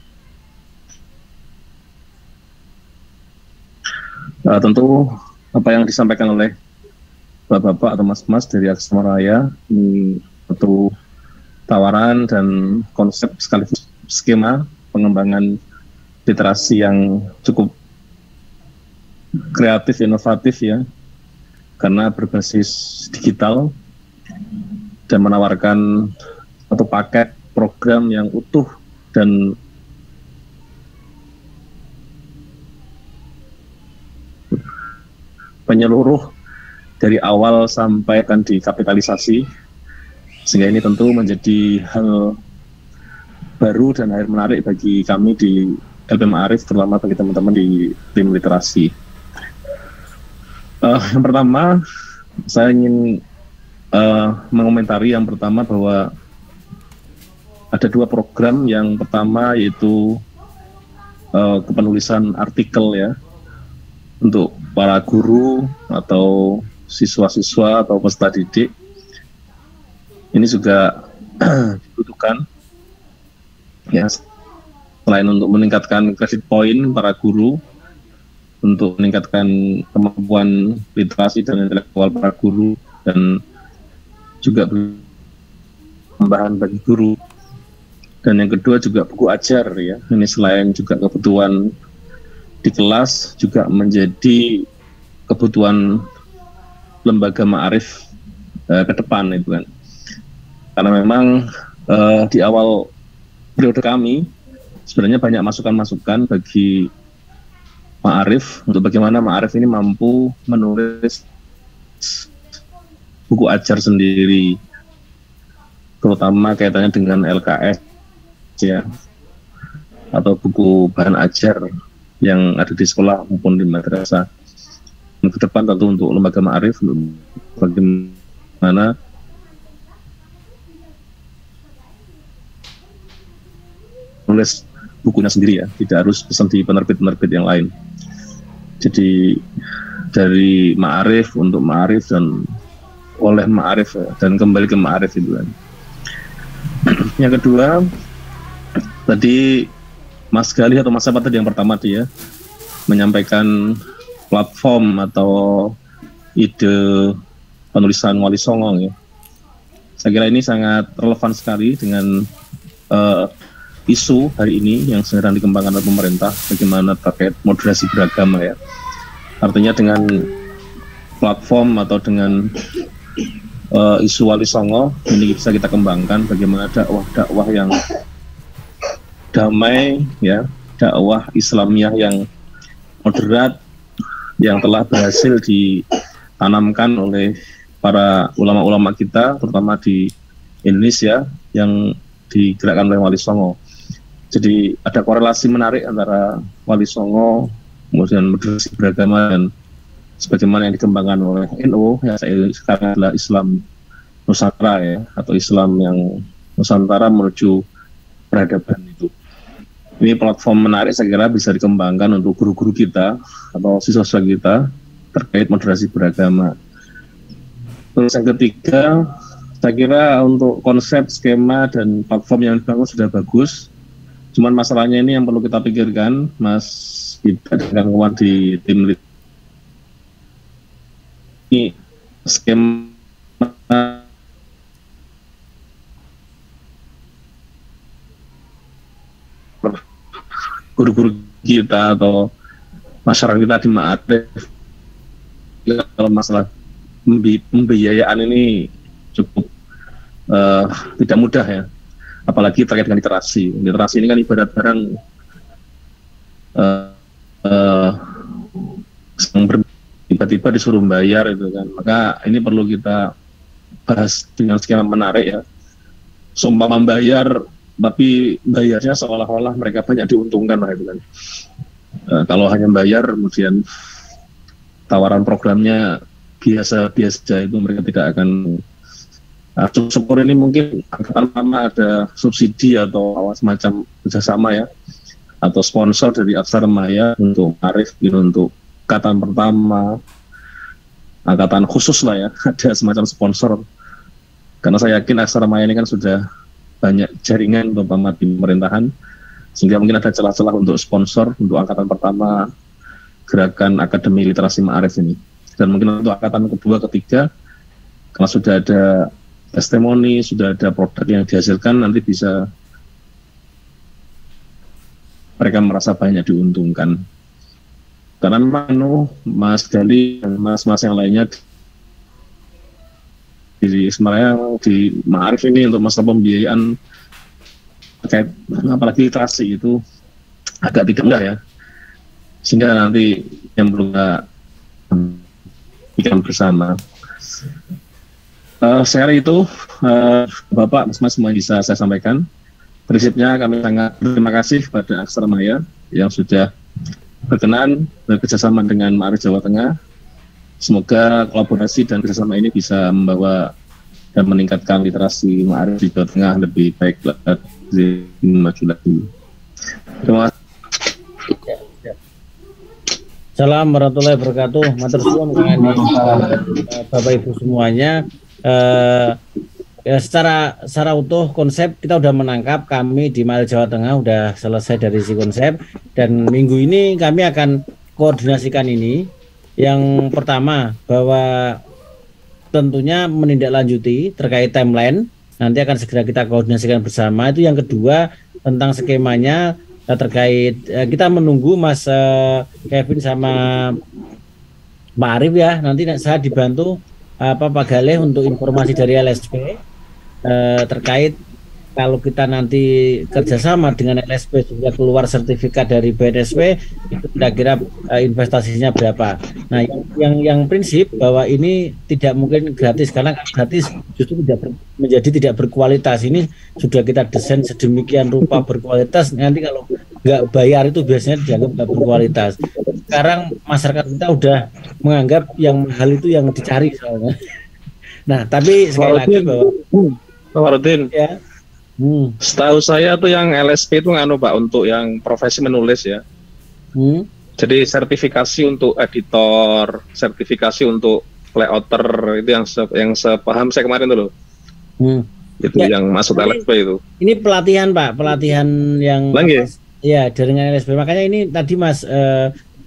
Tentu apa yang disampaikan oleh Bapak-bapak atau Mas-mas dari Aksara Maya ini satu tawaran dan konsep sekaligus skema pengembangan literasi yang cukup kreatif, inovatif ya, karena berbasis digital dan menawarkan satu paket program yang utuh dan penyeluruh dari awal sampai akan dikapitalisasi, sehingga ini tentu menjadi hal baru dan hal menarik bagi kami di LP Ma'arif, terutama bagi teman-teman di tim literasi. Yang pertama, saya ingin mengomentari yang pertama bahwa ada dua program. Yang pertama yaitu kepenulisan artikel ya, untuk para guru atau siswa-siswa atau peserta didik. Ini juga dibutuhkan ya, selain untuk meningkatkan kredit poin para guru, untuk meningkatkan kemampuan literasi dan intelektual para guru, dan juga tambahan bagi guru. Dan yang kedua juga buku ajar ya, ini selain juga kebutuhan di kelas, juga menjadi kebutuhan lembaga ma'arif ke depan itu kan. Karena memang di awal periode kami sebenarnya banyak masukan-masukan bagi Ma'arif untuk bagaimana Ma'arif ini mampu menulis buku ajar sendiri, terutama kaitannya dengan LKS ya, atau buku bahan ajar yang ada di sekolah maupun di madrasah. Ke depan tentu untuk lembaga Ma'arif bagaimana menulis bukunya sendiri ya, tidak harus pesan di penerbit-penerbit yang lain. Jadi dari Ma'arif untuk Ma'arif dan oleh Ma'arif ya, dan kembali ke Ma'arif itu kan. Yang kedua, tadi Mas Gali atau Mas apa tadi yang pertama dia menyampaikan platform atau ide penulisan Wali Songo ya. Saya kira ini sangat relevan sekali dengan isu hari ini yang sedang dikembangkan oleh pemerintah, bagaimana terkait moderasi beragama ya. Artinya dengan platform atau dengan isu Wali Songo ini bisa kita kembangkan bagaimana dakwah yang damai ya, dakwah Islamiyah yang moderat yang telah berhasil ditanamkan oleh para ulama-ulama kita, terutama di Indonesia, yang digerakkan oleh Wali Songo. Jadi ada korelasi menarik antara Wali Songo, kemudian moderasi beragama, dan sebagaimana yang dikembangkan oleh NU ya, sekarang adalah Islam Nusantara ya, atau Islam yang Nusantara menuju peradaban itu. Ini platform menarik, saya kira bisa dikembangkan untuk guru-guru kita atau siswa-siswa kita terkait moderasi beragama. Terus yang ketiga, saya kira untuk konsep, skema, dan platform yang dibangun sudah bagus. Cuman masalahnya ini yang perlu kita pikirkan, Mas Gita dan kawan di tim ini skema guru-guru kita atau masyarakat kita di Ma'arif, kalau masalah pembiayaan ini cukup tidak mudah ya, apalagi terkait dengan literasi. Literasi ini kan ibarat barang tiba-tiba disuruh bayar itu kan. Maka ini perlu kita bahas dengan skema menarik ya. Sumpah membayar, tapi bayarnya seolah-olah mereka banyak diuntungkan lah itu kan. Kalau hanya bayar kemudian tawaran programnya biasa-biasa, itu mereka tidak akan syukur. Ini mungkin angkatan pertama ada subsidi atau semacam kerjasama ya, atau sponsor dari Aksara Maya untuk Ma'arif gitu, untuk angkatan pertama, angkatan khusus lah ya, ada semacam sponsor. Karena saya yakin Aksara Maya ini kan sudah banyak jaringan terutama di pemerintahan, sehingga mungkin ada celah-celah untuk sponsor untuk angkatan pertama gerakan Akademi Literasi Ma'arif ini. Dan mungkin untuk angkatan kedua, ketiga, kalau sudah ada testimoni, sudah ada produk yang dihasilkan, nanti bisa mereka merasa banyak diuntungkan. karena memang Mas Gali dan Mas-mas yang lainnya sebenarnya di Ma'arif ini untuk masalah pembiayaan terkait apalagi literasi itu agak tidak mudah ya, sehingga nanti yang perlu kita pikirkan bersama. Share itu Bapak, Mas semua bisa saya sampaikan. Prinsipnya kami sangat berterima kasih kepada Aksara Maya yang sudah berkenan bekerjasama dengan Ma'arif Jawa Tengah. Semoga kolaborasi dan kerjasama ini bisa membawa dan meningkatkan literasi Ma'arif di Jawa Tengah lebih baik lebih maju lagi. Terima kasih. Salam warahmatullahi wabarakatuh. Matur suwun Bapak Ibu semuanya. Ya, secara utuh konsep kita udah menangkap. Kami di Ma'arif Jawa Tengah udah selesai dari si konsep, dan minggu ini kami akan koordinasikan ini. Yang pertama, bahwa tentunya menindaklanjuti terkait timeline, nanti akan segera kita koordinasikan bersama. Itu yang kedua, tentang skemanya terkait kita menunggu Mas Kevin sama Pak Arif ya. Nanti saya dibantu Pak Galih untuk informasi dari LSP terkait kalau kita nanti kerjasama dengan LSP sudah keluar sertifikat dari BNSP, itu kira-kira investasinya berapa. Nah, yang prinsip bahwa ini tidak mungkin gratis, karena gratis justru menjadi tidak berkualitas. Ini sudah kita desain sedemikian rupa berkualitas, nanti kalau nggak bayar itu biasanya dianggap nggak berkualitas. Sekarang masyarakat kita udah menganggap yang mahal itu yang dicari soalnya. Nah, tapi sekali lagi bahwa Warudin, ya. Setahu saya tuh yang LSP itu nganu Pak, untuk yang profesi menulis ya. Jadi sertifikasi untuk editor, sertifikasi untuk layouter, itu yang sepaham saya kemarin tuh loh. Itu ya, yang masuk LSP itu. Ini pelatihan Pak, pelatihan yang ya jaringan LSP. Makanya ini tadi Mas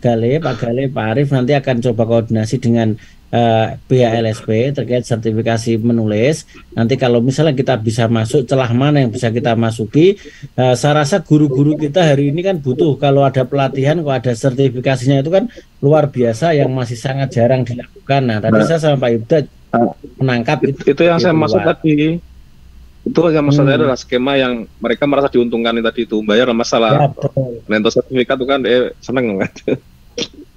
Gale, Pak Arif nanti akan coba koordinasi dengan pihak LSP terkait sertifikasi menulis. Nanti kalau misalnya kita bisa masuk celah mana yang bisa kita masuki, saya rasa guru-guru kita hari ini kan butuh, kalau ada pelatihan, kalau ada sertifikasinya itu kan luar biasa yang masih sangat jarang dilakukan. Nah, tadi saya sama Pak Ibda menangkap itu yang saya maksud tadi. Itu yang maksudnya adalah skema yang mereka merasa diuntungkan tadi itu, bayar masalah. Nento sertifikat itu kan seneng kan.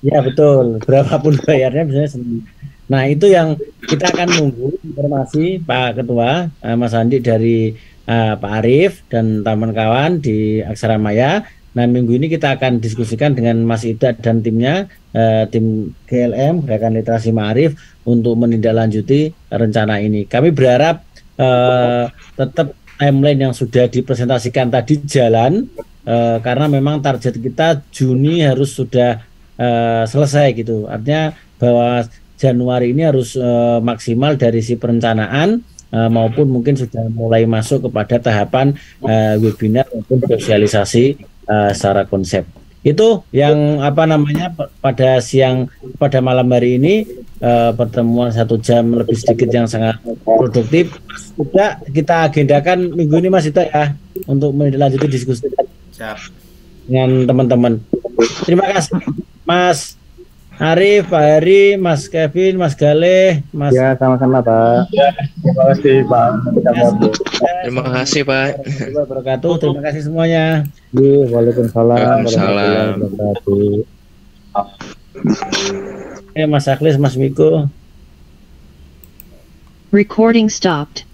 Ya betul, berapapun bayarnya biasanya seneng. Nah, itu yang kita akan nunggu informasi Pak Ketua, Mas Andi dari Pak Arif dan teman-kawan di Aksara Maya. Nah, minggu ini kita akan diskusikan dengan Mas Ida dan timnya, tim GLM, Gerakan Literasi Ma'arif, untuk menindaklanjuti rencana ini. Kami berharap tetap timeline yang sudah dipresentasikan tadi jalan, karena memang target kita Juni harus sudah selesai gitu. Artinya bahwa Januari ini harus maksimal dari si perencanaan maupun mungkin sudah mulai masuk kepada tahapan webinar maupun sosialisasi secara konsep. Itu yang pada malam hari ini, pertemuan 1 jam lebih sedikit yang sangat produktif. Sudah kita agendakan minggu ini Mas Ita ya, untuk melanjutkan diskusi dengan teman-teman. Terima kasih Mas Arif, Pak Heri, Mas Kevin, Mas Galeh, Mas. Ya, sama-sama Pak. Ya, terima kasih Pak. Terima kasih Pak. Terima kasih semuanya. Waalaikumsalam. Mas Aklis, Mas Miko. Recording stopped.